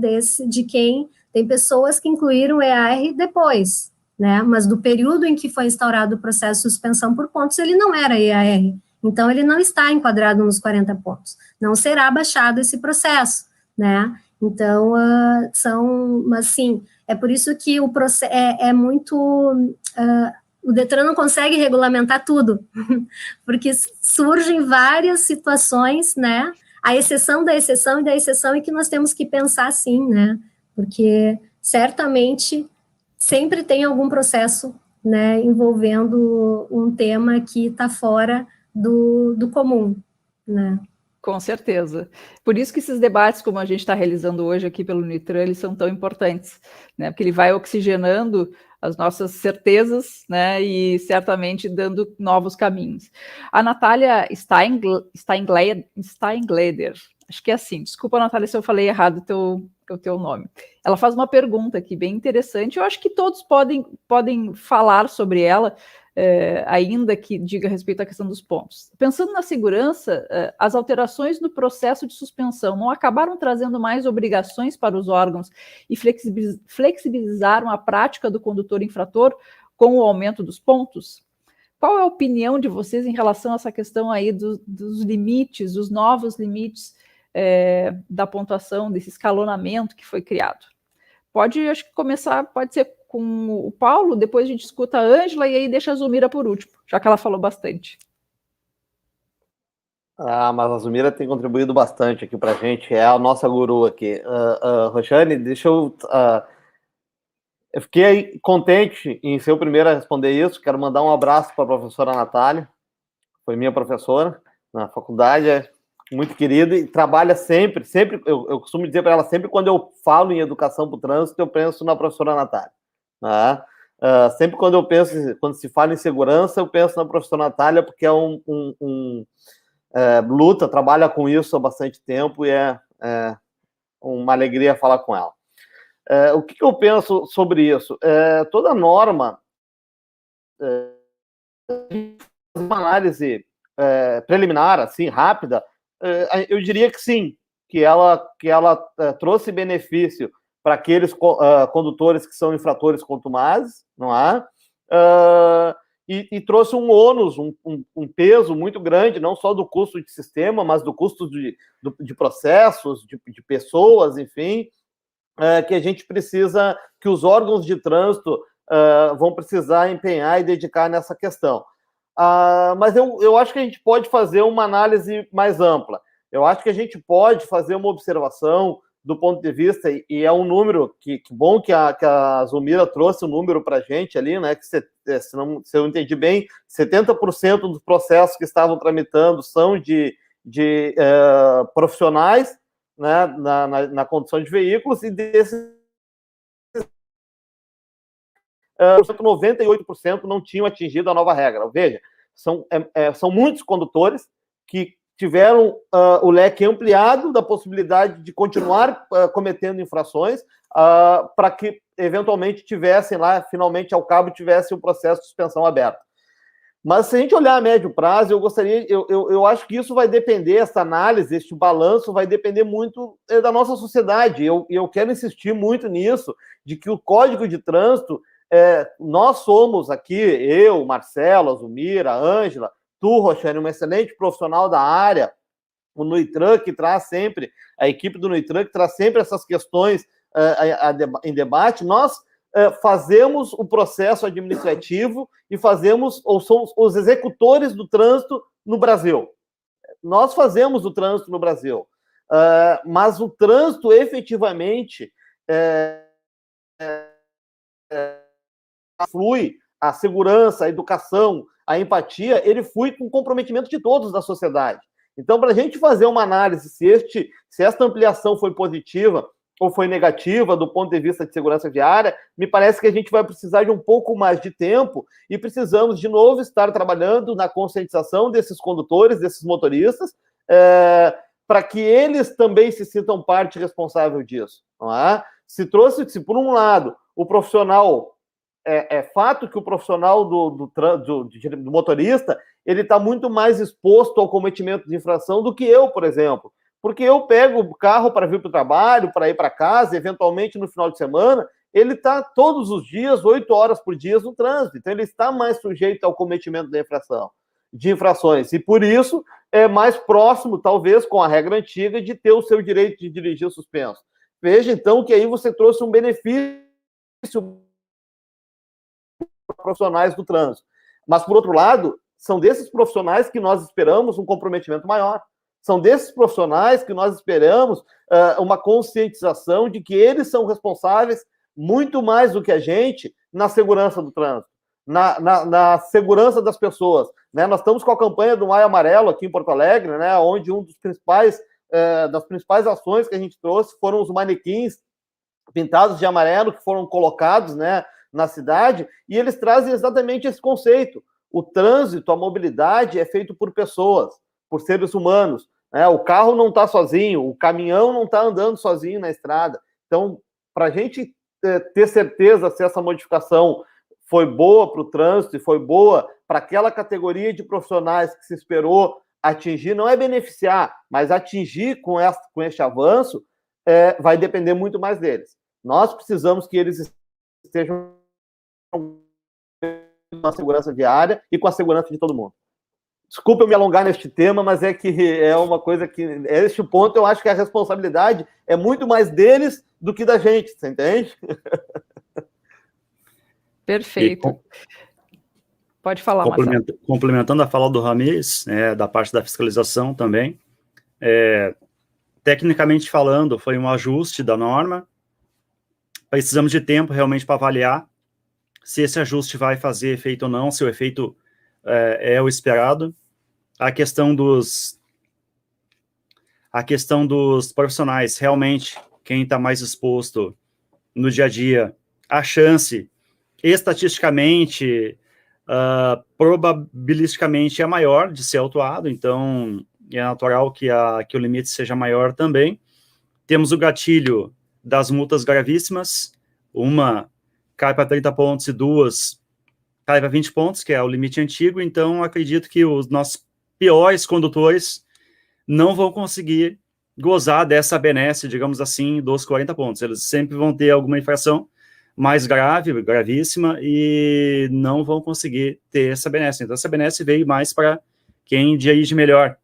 de quem tem pessoas que incluíram o EAR depois, né, mas do período em que foi instaurado o processo de suspensão por pontos, ele não era EAR, então ele não está enquadrado nos 40 pontos, não será baixado esse processo, né, então mas sim, é por isso que o processo é muito... o Detran não consegue regulamentar tudo, porque surgem várias situações, né, a exceção da exceção e da exceção, e que nós temos que pensar assim, né, porque certamente sempre tem algum processo, né, envolvendo um tema que está fora do comum, né. Com certeza. Por isso que esses debates, como a gente está realizando hoje aqui pelo Nitran, eles são tão importantes, né? Porque ele vai oxigenando as nossas certezas, né? E certamente dando novos caminhos. A Natália Steingleder, acho que é assim, desculpa, Natália, se eu falei errado o teu nome. Ela faz uma pergunta aqui bem interessante, eu acho que todos podem falar sobre ela, ainda que diga respeito à questão dos pontos. Pensando na segurança, as alterações no processo de suspensão não acabaram trazendo mais obrigações para os órgãos e flexibilizaram a prática do condutor infrator com o aumento dos pontos? Qual é a opinião de vocês em relação a essa questão aí dos limites, dos novos limites da pontuação, desse escalonamento que foi criado? Acho que começar, pode ser com o Paulo, depois a gente escuta a Ângela e aí deixa a Zumira por último, já que ela falou bastante. Mas a Zumira tem contribuído bastante aqui para a gente, é a nossa guru aqui. Roxane, deixa eu... eu fiquei contente em ser o primeiro a responder isso, quero mandar um abraço para a professora Natália, foi minha professora na faculdade, muito querida, e trabalha sempre, eu costumo dizer para ela, sempre quando eu falo em educação para o trânsito, eu penso na professora Natália. Né? Sempre quando se fala em segurança, eu penso na professora Natália, porque é luta, trabalha com isso há bastante tempo, e é uma alegria falar com ela. O que eu penso sobre isso? Toda norma, uma análise preliminar, assim, rápida, eu diria que sim, que ela trouxe benefício para aqueles condutores que são infratores contumazes, não é? E trouxe um ônus, um peso muito grande, não só do custo de sistema, mas do custo de processos, de pessoas, enfim, que a gente precisa, que os órgãos de trânsito vão precisar empenhar e dedicar nessa questão. Mas eu acho que a gente pode fazer uma análise mais ampla. Eu acho que a gente pode fazer uma observação do ponto de vista, e é um número que bom que a Zumira trouxe um número para a gente ali, né, que se eu entendi bem, 70% dos processos que estavam tramitando são de profissionais, né, na condução de veículos, e desses 98% não tinham atingido a nova regra. Veja, são muitos condutores que tiveram o leque ampliado da possibilidade de continuar cometendo infrações para que, eventualmente, tivessem lá, finalmente, ao cabo, tivesse um processo de suspensão aberto. Mas, se a gente olhar a médio prazo, eu acho que isso vai depender, essa análise, este balanço, vai depender muito da nossa sociedade. Eu quero insistir muito nisso, de que o Código de Trânsito, nós somos aqui, eu, Marcelo, Azumira, Ângela, tu, Roxane, um excelente profissional da área, o Nuitran, que traz sempre, a equipe do Nuitran, que traz sempre essas questões em debate, nós fazemos o processo administrativo e somos os executores do trânsito no Brasil. Nós fazemos o trânsito no Brasil, mas o trânsito efetivamente flui, a segurança, a educação, a empatia, ele flui com o comprometimento de todos da sociedade. Então, para a gente fazer uma análise se esta ampliação foi positiva ou foi negativa do ponto de vista de segurança viária, me parece que a gente vai precisar de um pouco mais de tempo e precisamos, de novo, estar trabalhando na conscientização desses condutores, desses motoristas, para que eles também se sintam parte responsável disso. Não é? Se por um lado, o profissional... É fato que o profissional do motorista, ele está muito mais exposto ao cometimento de infração do que eu, por exemplo. Porque eu pego o carro para vir para o trabalho, para ir para casa, eventualmente no final de semana, ele está todos os dias, 8 horas por dia no trânsito. Então, ele está mais sujeito ao cometimento de infrações. E, por isso, é mais próximo, talvez, com a regra antiga, de ter o seu direito de dirigir suspenso. Veja, então, que aí você trouxe um benefício profissionais do trânsito. Mas, por outro lado, são desses profissionais que nós esperamos um comprometimento maior. São desses profissionais que nós esperamos uma conscientização de que eles são responsáveis muito mais do que a gente na segurança do trânsito, na segurança das pessoas. Né? Nós estamos com a campanha do Maio Amarelo aqui em Porto Alegre, né? Onde das principais ações que a gente trouxe foram os manequins pintados de amarelo que foram colocados, né, na cidade, e eles trazem exatamente esse conceito. O trânsito, a mobilidade é feito por pessoas, por seres humanos. Né? O carro não está sozinho, o caminhão não está andando sozinho na estrada. Então, para a gente ter certeza se essa modificação foi boa para o trânsito e foi boa para aquela categoria de profissionais que se esperou atingir, não é beneficiar, mas atingir com este avanço, vai depender muito mais deles. Nós precisamos que eles estejam com a segurança viária e com a segurança de todo mundo. Desculpa eu me alongar neste tema, mas é que é uma coisa que, este ponto, eu acho que a responsabilidade é muito mais deles do que da gente, você entende? Perfeito. Pode falar, Marcelo. Complementando a fala do Ramires, da parte da fiscalização também, tecnicamente falando, foi um ajuste da norma. Precisamos de tempo realmente para avaliar se esse ajuste vai fazer efeito ou não, se o efeito é o esperado. A questão dos profissionais, realmente, quem está mais exposto no dia a dia, a chance, estatisticamente, probabilisticamente, é maior de ser autuado, então é natural que o limite seja maior também. Temos o gatilho das multas gravíssimas, uma cai para 30 pontos e duas cai para 20 pontos, que é o limite antigo, então acredito que os nossos piores condutores não vão conseguir gozar dessa benesse, digamos assim, dos 40 pontos. Eles sempre vão ter alguma infração mais grave, gravíssima, e não vão conseguir ter essa benesse. Então, essa benesse veio mais para quem dirige melhor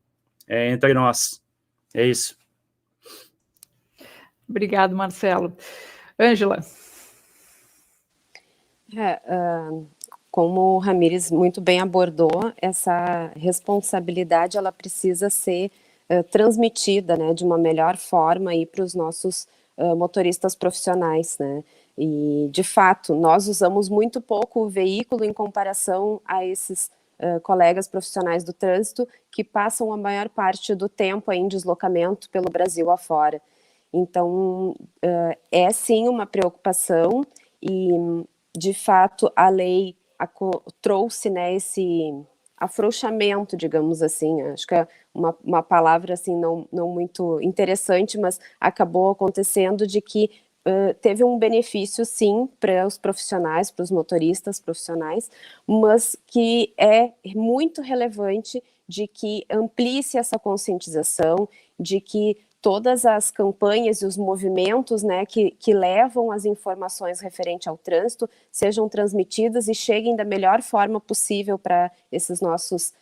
entre nós. É isso. Obrigado, Marcelo. Ângela. Como o Ramires muito bem abordou, essa responsabilidade ela precisa ser transmitida, né, de uma melhor forma para os nossos motoristas profissionais, né? E, de fato, nós usamos muito pouco o veículo em comparação a esses colegas profissionais do trânsito que passam a maior parte do tempo em deslocamento pelo Brasil afora. Então, é sim uma preocupação e de fato, a lei trouxe, né, esse afrouxamento, digamos assim, acho que é uma palavra assim não muito interessante, mas acabou acontecendo de que teve um benefício, sim, para os profissionais, para os motoristas profissionais, mas que é muito relevante de que amplie-se essa conscientização, de que todas as campanhas e os movimentos, né, que levam as informações referentes ao trânsito sejam transmitidas e cheguem da melhor forma possível para esses nossos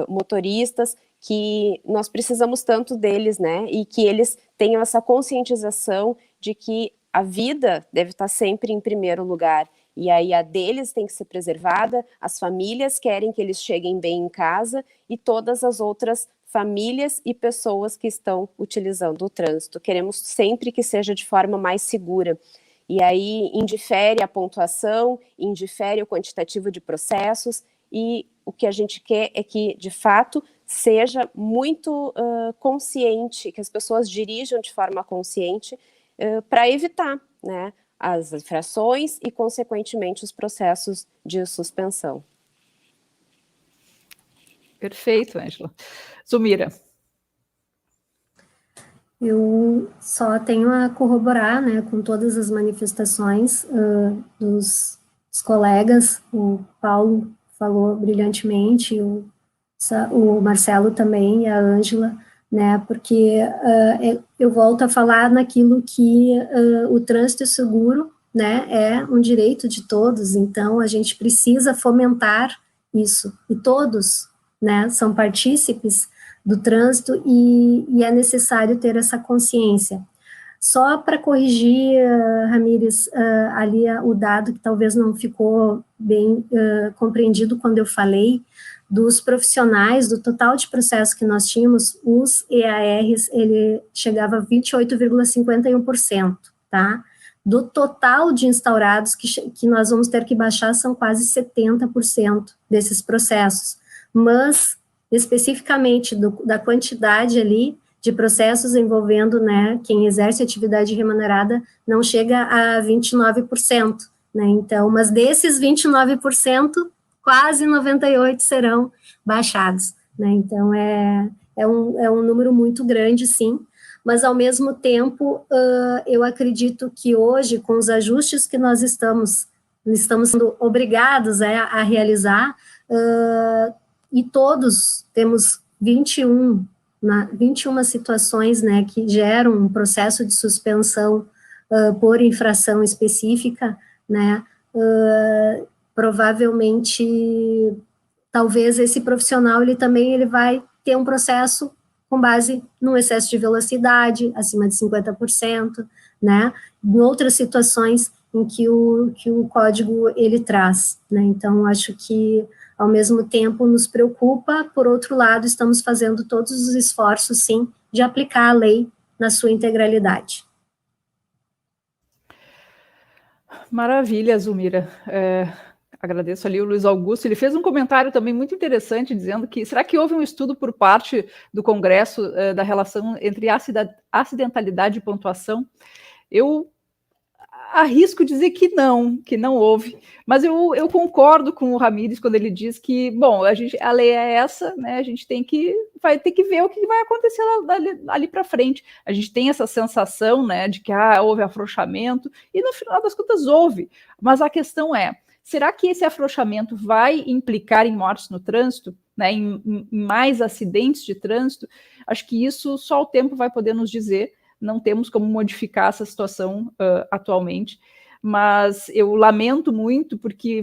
motoristas, que nós precisamos tanto deles, né, e que eles tenham essa conscientização de que a vida deve estar sempre em primeiro lugar, e aí a deles tem que ser preservada, as famílias querem que eles cheguem bem em casa, e todas as outras famílias e pessoas que estão utilizando o trânsito. Queremos sempre que seja de forma mais segura. E aí indifere a pontuação, indifere o quantitativo de processos, e o que a gente quer é que, de fato, seja muito consciente, que as pessoas dirijam de forma consciente para evitar, né, as infrações e, consequentemente, os processos de suspensão. Perfeito, Ângela. Zumira. Eu só tenho a corroborar, né, com todas as manifestações dos colegas. O Paulo falou brilhantemente, o Marcelo também, e a Ângela, né, porque eu volto a falar naquilo que o trânsito seguro, né, é um direito de todos, então a gente precisa fomentar isso, e todos, né, são partícipes do trânsito e é necessário ter essa consciência. Só para corrigir, Ramires, ali o dado que talvez não ficou bem compreendido quando eu falei, dos profissionais, do total de processos que nós tínhamos, os EARs, ele chegava a 28,51%, tá? Do total de instaurados que nós vamos ter que baixar, são quase 70% desses processos, mas especificamente da quantidade ali de processos envolvendo, né, quem exerce atividade remunerada, não chega a 29%, né, então, mas desses 29%, quase 98% serão baixados, né, então é um número muito grande, sim, mas ao mesmo tempo, eu acredito que hoje, com os ajustes que nós estamos sendo obrigados a realizar, e todos temos 21 situações, né, que geram um processo de suspensão por infração específica, né, provavelmente, talvez esse profissional, ele vai ter um processo com base no excesso de velocidade, acima de 50%, né, em outras situações em que o código, ele traz, né, então, acho que, ao mesmo tempo, nos preocupa, por outro lado, estamos fazendo todos os esforços, sim, de aplicar a lei na sua integralidade. Maravilha, Zumira. Agradeço ali o Luiz Augusto, ele fez um comentário também muito interessante, dizendo que, será que houve um estudo por parte do Congresso da relação entre acidentalidade e pontuação? Eu arrisco dizer que não houve, mas eu concordo com o Ramires quando ele diz que, bom, a lei é essa, né, a gente vai ter que ver o que vai acontecer ali para frente. A gente tem essa sensação, né, de que houve afrouxamento, e no final das contas houve, mas a questão é, será que esse afrouxamento vai implicar em mortes no trânsito, né, em mais acidentes de trânsito? Acho que isso só o tempo vai poder nos dizer. Não temos como modificar essa situação atualmente, mas eu lamento muito porque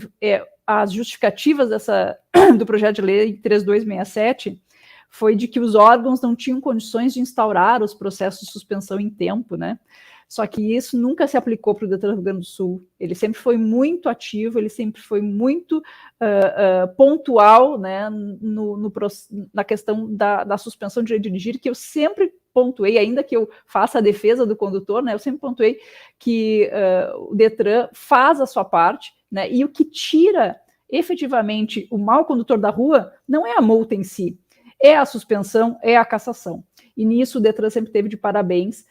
as justificativas do projeto de lei 3267 foi de que os órgãos não tinham condições de instaurar os processos de suspensão em tempo, né? Só que isso nunca se aplicou para o Detran do Rio Grande do Sul. Ele sempre foi muito ativo, ele sempre foi muito pontual, né, na questão da suspensão de direito de dirigir, que eu sempre pontuei, ainda que eu faça a defesa do condutor, né, eu sempre pontuei que o Detran faz a sua parte, né, e o que tira efetivamente o mau condutor da rua não é a multa em si, é a suspensão, é a cassação. E nisso o Detran sempre teve de parabéns,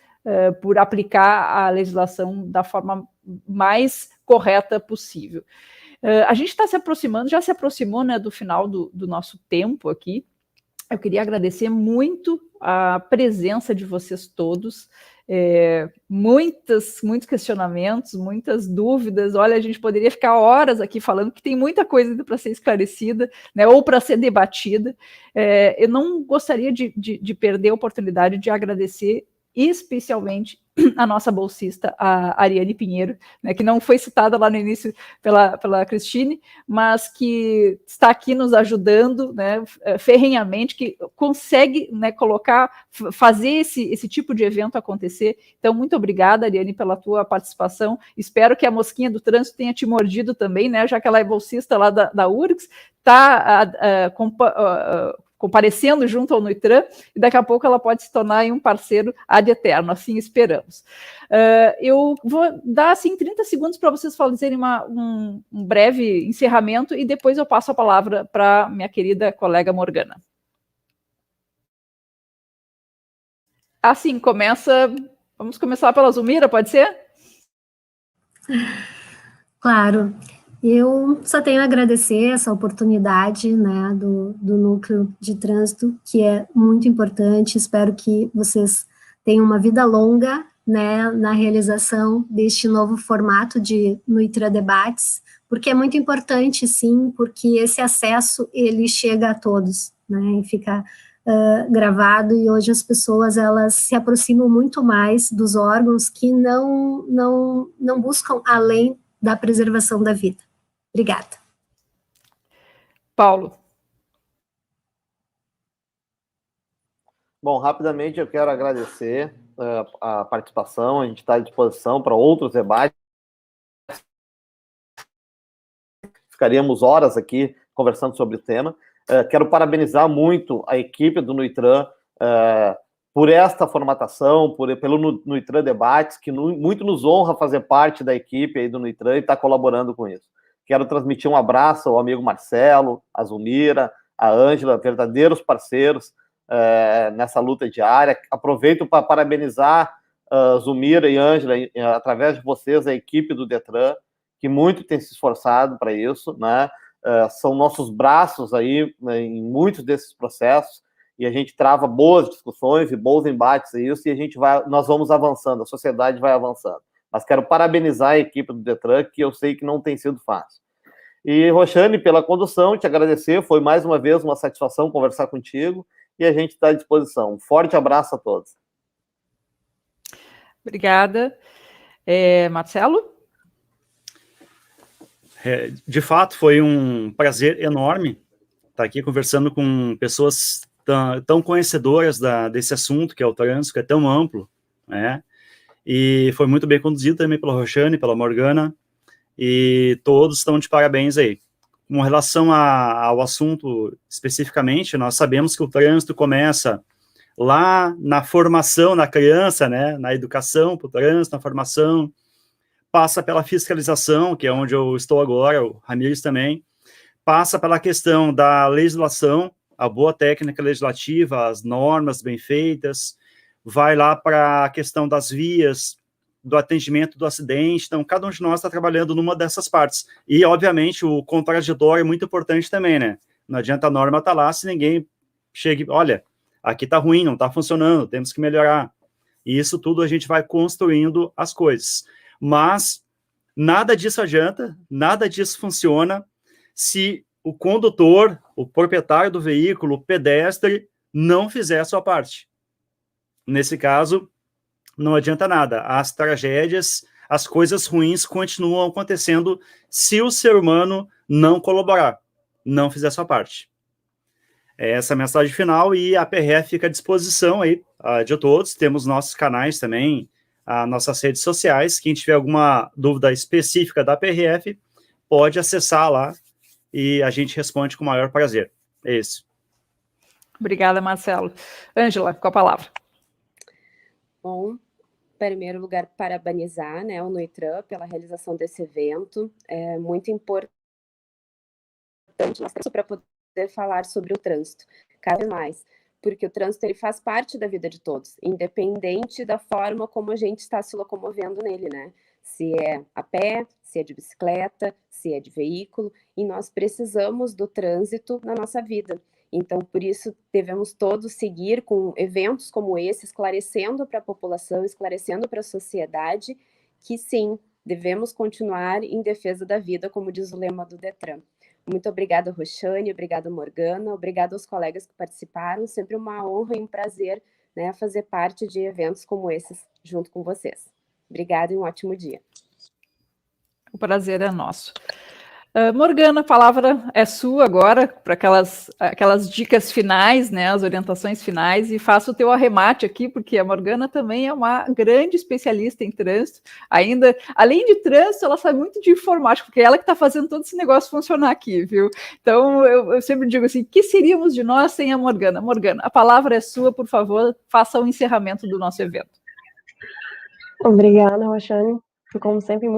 por aplicar a legislação da forma mais correta possível. A gente está se aproximando, já se aproximou, né, do final do nosso tempo aqui. Eu queria agradecer muito a presença de vocês todos, muitos questionamentos, muitas dúvidas. Olha, a gente poderia ficar horas aqui falando que tem muita coisa ainda para ser esclarecida, né, ou para ser debatida. Eu não gostaria de perder a oportunidade de agradecer especialmente a nossa bolsista, a Ariane Pinheiro, né, que não foi citada lá no início pela Cristine, mas que está aqui nos ajudando, né, ferrenhamente, que consegue, né, fazer esse tipo de evento acontecer. Então, muito obrigada, Ariane, pela tua participação. Espero que a mosquinha do trânsito tenha te mordido também, né, já que ela é bolsista lá da URGS, está comparecendo junto ao NUITRAN, e daqui a pouco ela pode se tornar um parceiro ad eterno, assim esperamos. Eu vou dar, assim, 30 segundos para vocês fazerem um breve encerramento, e depois eu passo a palavra para minha querida colega Morgana. Assim, vamos começar pela Zulmira, pode ser? Claro. Eu só tenho a agradecer essa oportunidade, né, do Núcleo de Trânsito, que é muito importante. Espero que vocês tenham uma vida longa, né, na realização deste novo formato de NUITRA Debates, porque é muito importante, sim, porque esse acesso, ele chega a todos, né, e fica gravado, e hoje as pessoas, elas se aproximam muito mais dos órgãos que não buscam além da preservação da vida. Obrigada. Paulo. Bom, rapidamente eu quero agradecer a participação, a gente está à disposição para outros debates. Ficaríamos horas aqui conversando sobre o tema. Quero parabenizar muito a equipe do NUITRAN por esta formatação, pelo NUITRAN Debates, que muito nos honra fazer parte da equipe aí do NUITRAN e estar colaborando com isso. Quero transmitir um abraço ao amigo Marcelo, a Zulmira, a Ângela, verdadeiros parceiros nessa luta diária. Aproveito para parabenizar Zulmira e Ângela, através de vocês, a equipe do Detran, que muito tem se esforçado para isso, né? São nossos braços aí, né, em muitos desses processos, e a gente trava boas discussões e bons embates a isso, e nós vamos avançando, a sociedade vai avançando. Mas quero parabenizar a equipe do Detran, que eu sei que não tem sido fácil. E, Roxane, pela condução, te agradecer, foi mais uma vez uma satisfação conversar contigo, e a gente está à disposição. Um forte abraço a todos. Obrigada. Marcelo? De fato, foi um prazer enorme estar aqui conversando com pessoas tão conhecedoras desse assunto, que é o trânsito, que é tão amplo, né? E foi muito bem conduzido também pela Roxane, pela Morgana, e todos estão de parabéns aí. Com relação ao assunto especificamente, nós sabemos que o trânsito começa lá na formação da criança, né, na educação para o trânsito, na formação, passa pela fiscalização, que é onde eu estou agora, o Ramires também, passa pela questão da legislação, a boa técnica legislativa, as normas bem feitas, vai lá para a questão das vias, do atendimento do acidente. Então, cada um de nós está trabalhando numa dessas partes. E, obviamente, o contraditório é muito importante também, né? Não adianta a norma estar lá se ninguém chega e, olha, aqui está ruim, não está funcionando, temos que melhorar. E isso tudo a gente vai construindo as coisas. Mas nada disso adianta, nada disso funciona se o condutor, o proprietário do veículo, o pedestre, não fizer a sua parte. Nesse caso, não adianta nada. As tragédias, as coisas ruins continuam acontecendo se o ser humano não colaborar, não fizer a sua parte. Essa é a mensagem final, e a PRF fica à disposição aí de todos. Temos nossos canais também, nossas redes sociais. Quem tiver alguma dúvida específica da PRF, pode acessar lá e a gente responde com o maior prazer. É isso. Obrigada, Marcelo. Ângela, com a palavra. Bom, em primeiro lugar, parabenizar, né, o NUITRAN pela realização desse evento. É muito importante para poder falar sobre o trânsito, cada vez mais, porque o trânsito ele faz parte da vida de todos, independente da forma como a gente está se locomovendo nele, né? Se é a pé, se é de bicicleta, se é de veículo, e nós precisamos do trânsito na nossa vida. Então, por isso, devemos todos seguir com eventos como esse, esclarecendo para a população, esclarecendo para a sociedade que sim, devemos continuar em defesa da vida, como diz o lema do Detran. Muito obrigada, Roxane, obrigada, Morgana, obrigada aos colegas que participaram, sempre uma honra e um prazer, né, fazer parte de eventos como esses junto com vocês. Obrigada e um ótimo dia. O prazer é nosso. Morgana, a palavra é sua agora, para aquelas dicas finais, né, as orientações finais, e faça o teu arremate aqui, porque a Morgana também é uma grande especialista em trânsito, ainda, além de trânsito, ela sabe muito de informática, porque é ela que está fazendo todo esse negócio funcionar aqui, viu? Então, eu sempre digo assim, que seríamos de nós sem a Morgana? Morgana, a palavra é sua, por favor, faça o encerramento do nosso evento. Obrigada, Roxane, como sempre,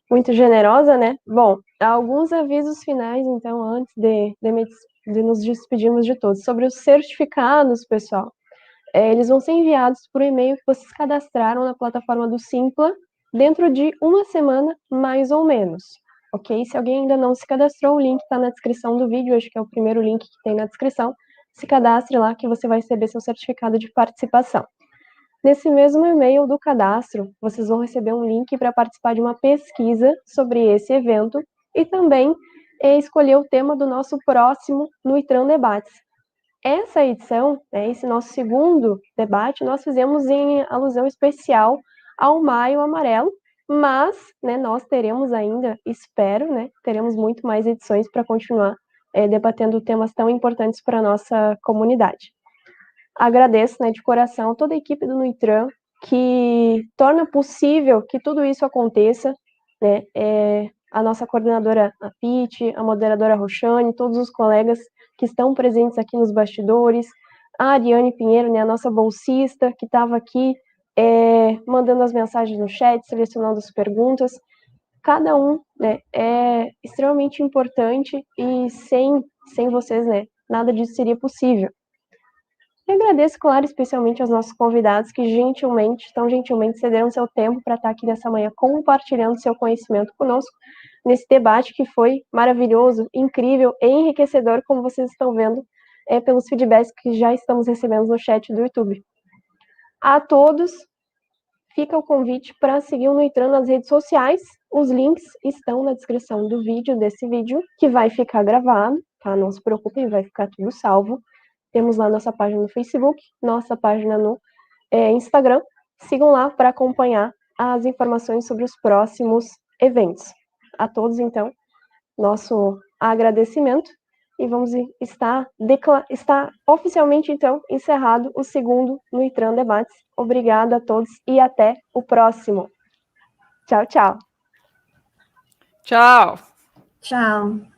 muito generosa, né? Bom, alguns avisos finais, então, antes de nos despedirmos de todos. Sobre os certificados, pessoal, eles vão ser enviados por e-mail que vocês cadastraram na plataforma do Simpla dentro de uma semana, mais ou menos, ok? Se alguém ainda não se cadastrou, o link está na descrição do vídeo, acho que é o primeiro link que tem na descrição. Se cadastre lá que você vai receber seu certificado de participação. Nesse mesmo e-mail do cadastro, vocês vão receber um link para participar de uma pesquisa sobre esse evento e também escolher o tema do nosso próximo Nuitran Debates. Essa edição, esse nosso segundo debate, nós fizemos em alusão especial ao Maio Amarelo, mas nós teremos ainda, espero, teremos muito mais edições para continuar debatendo temas tão importantes para a nossa comunidade. Agradeço de coração toda a equipe do Nuitran que torna possível que tudo isso aconteça, a nossa coordenadora, a Pete, a moderadora Roxane, todos os colegas que estão presentes aqui nos bastidores, a Ariane Pinheiro, a nossa bolsista, que estava aqui mandando as mensagens no chat, selecionando as perguntas. Cada um é extremamente importante e sem vocês, nada disso seria possível. E agradeço, claro, especialmente aos nossos convidados que tão gentilmente cederam seu tempo para estar aqui nessa manhã compartilhando seu conhecimento conosco nesse debate que foi maravilhoso, incrível e enriquecedor, como vocês estão vendo pelos feedbacks que já estamos recebendo no chat do YouTube. A todos, fica o convite para seguir o Nuitran nas redes sociais. Os links estão na descrição do vídeo, desse vídeo, que vai ficar gravado, tá? Não se preocupem, vai ficar tudo salvo. Temos lá nossa página no Facebook, nossa página no Instagram. Sigam lá para acompanhar as informações sobre os próximos eventos. A todos, então, nosso agradecimento. E vamos está oficialmente, então, encerrado o segundo Nuitran Debates. Obrigada a todos e até o próximo. Tchau, tchau. Tchau. Tchau.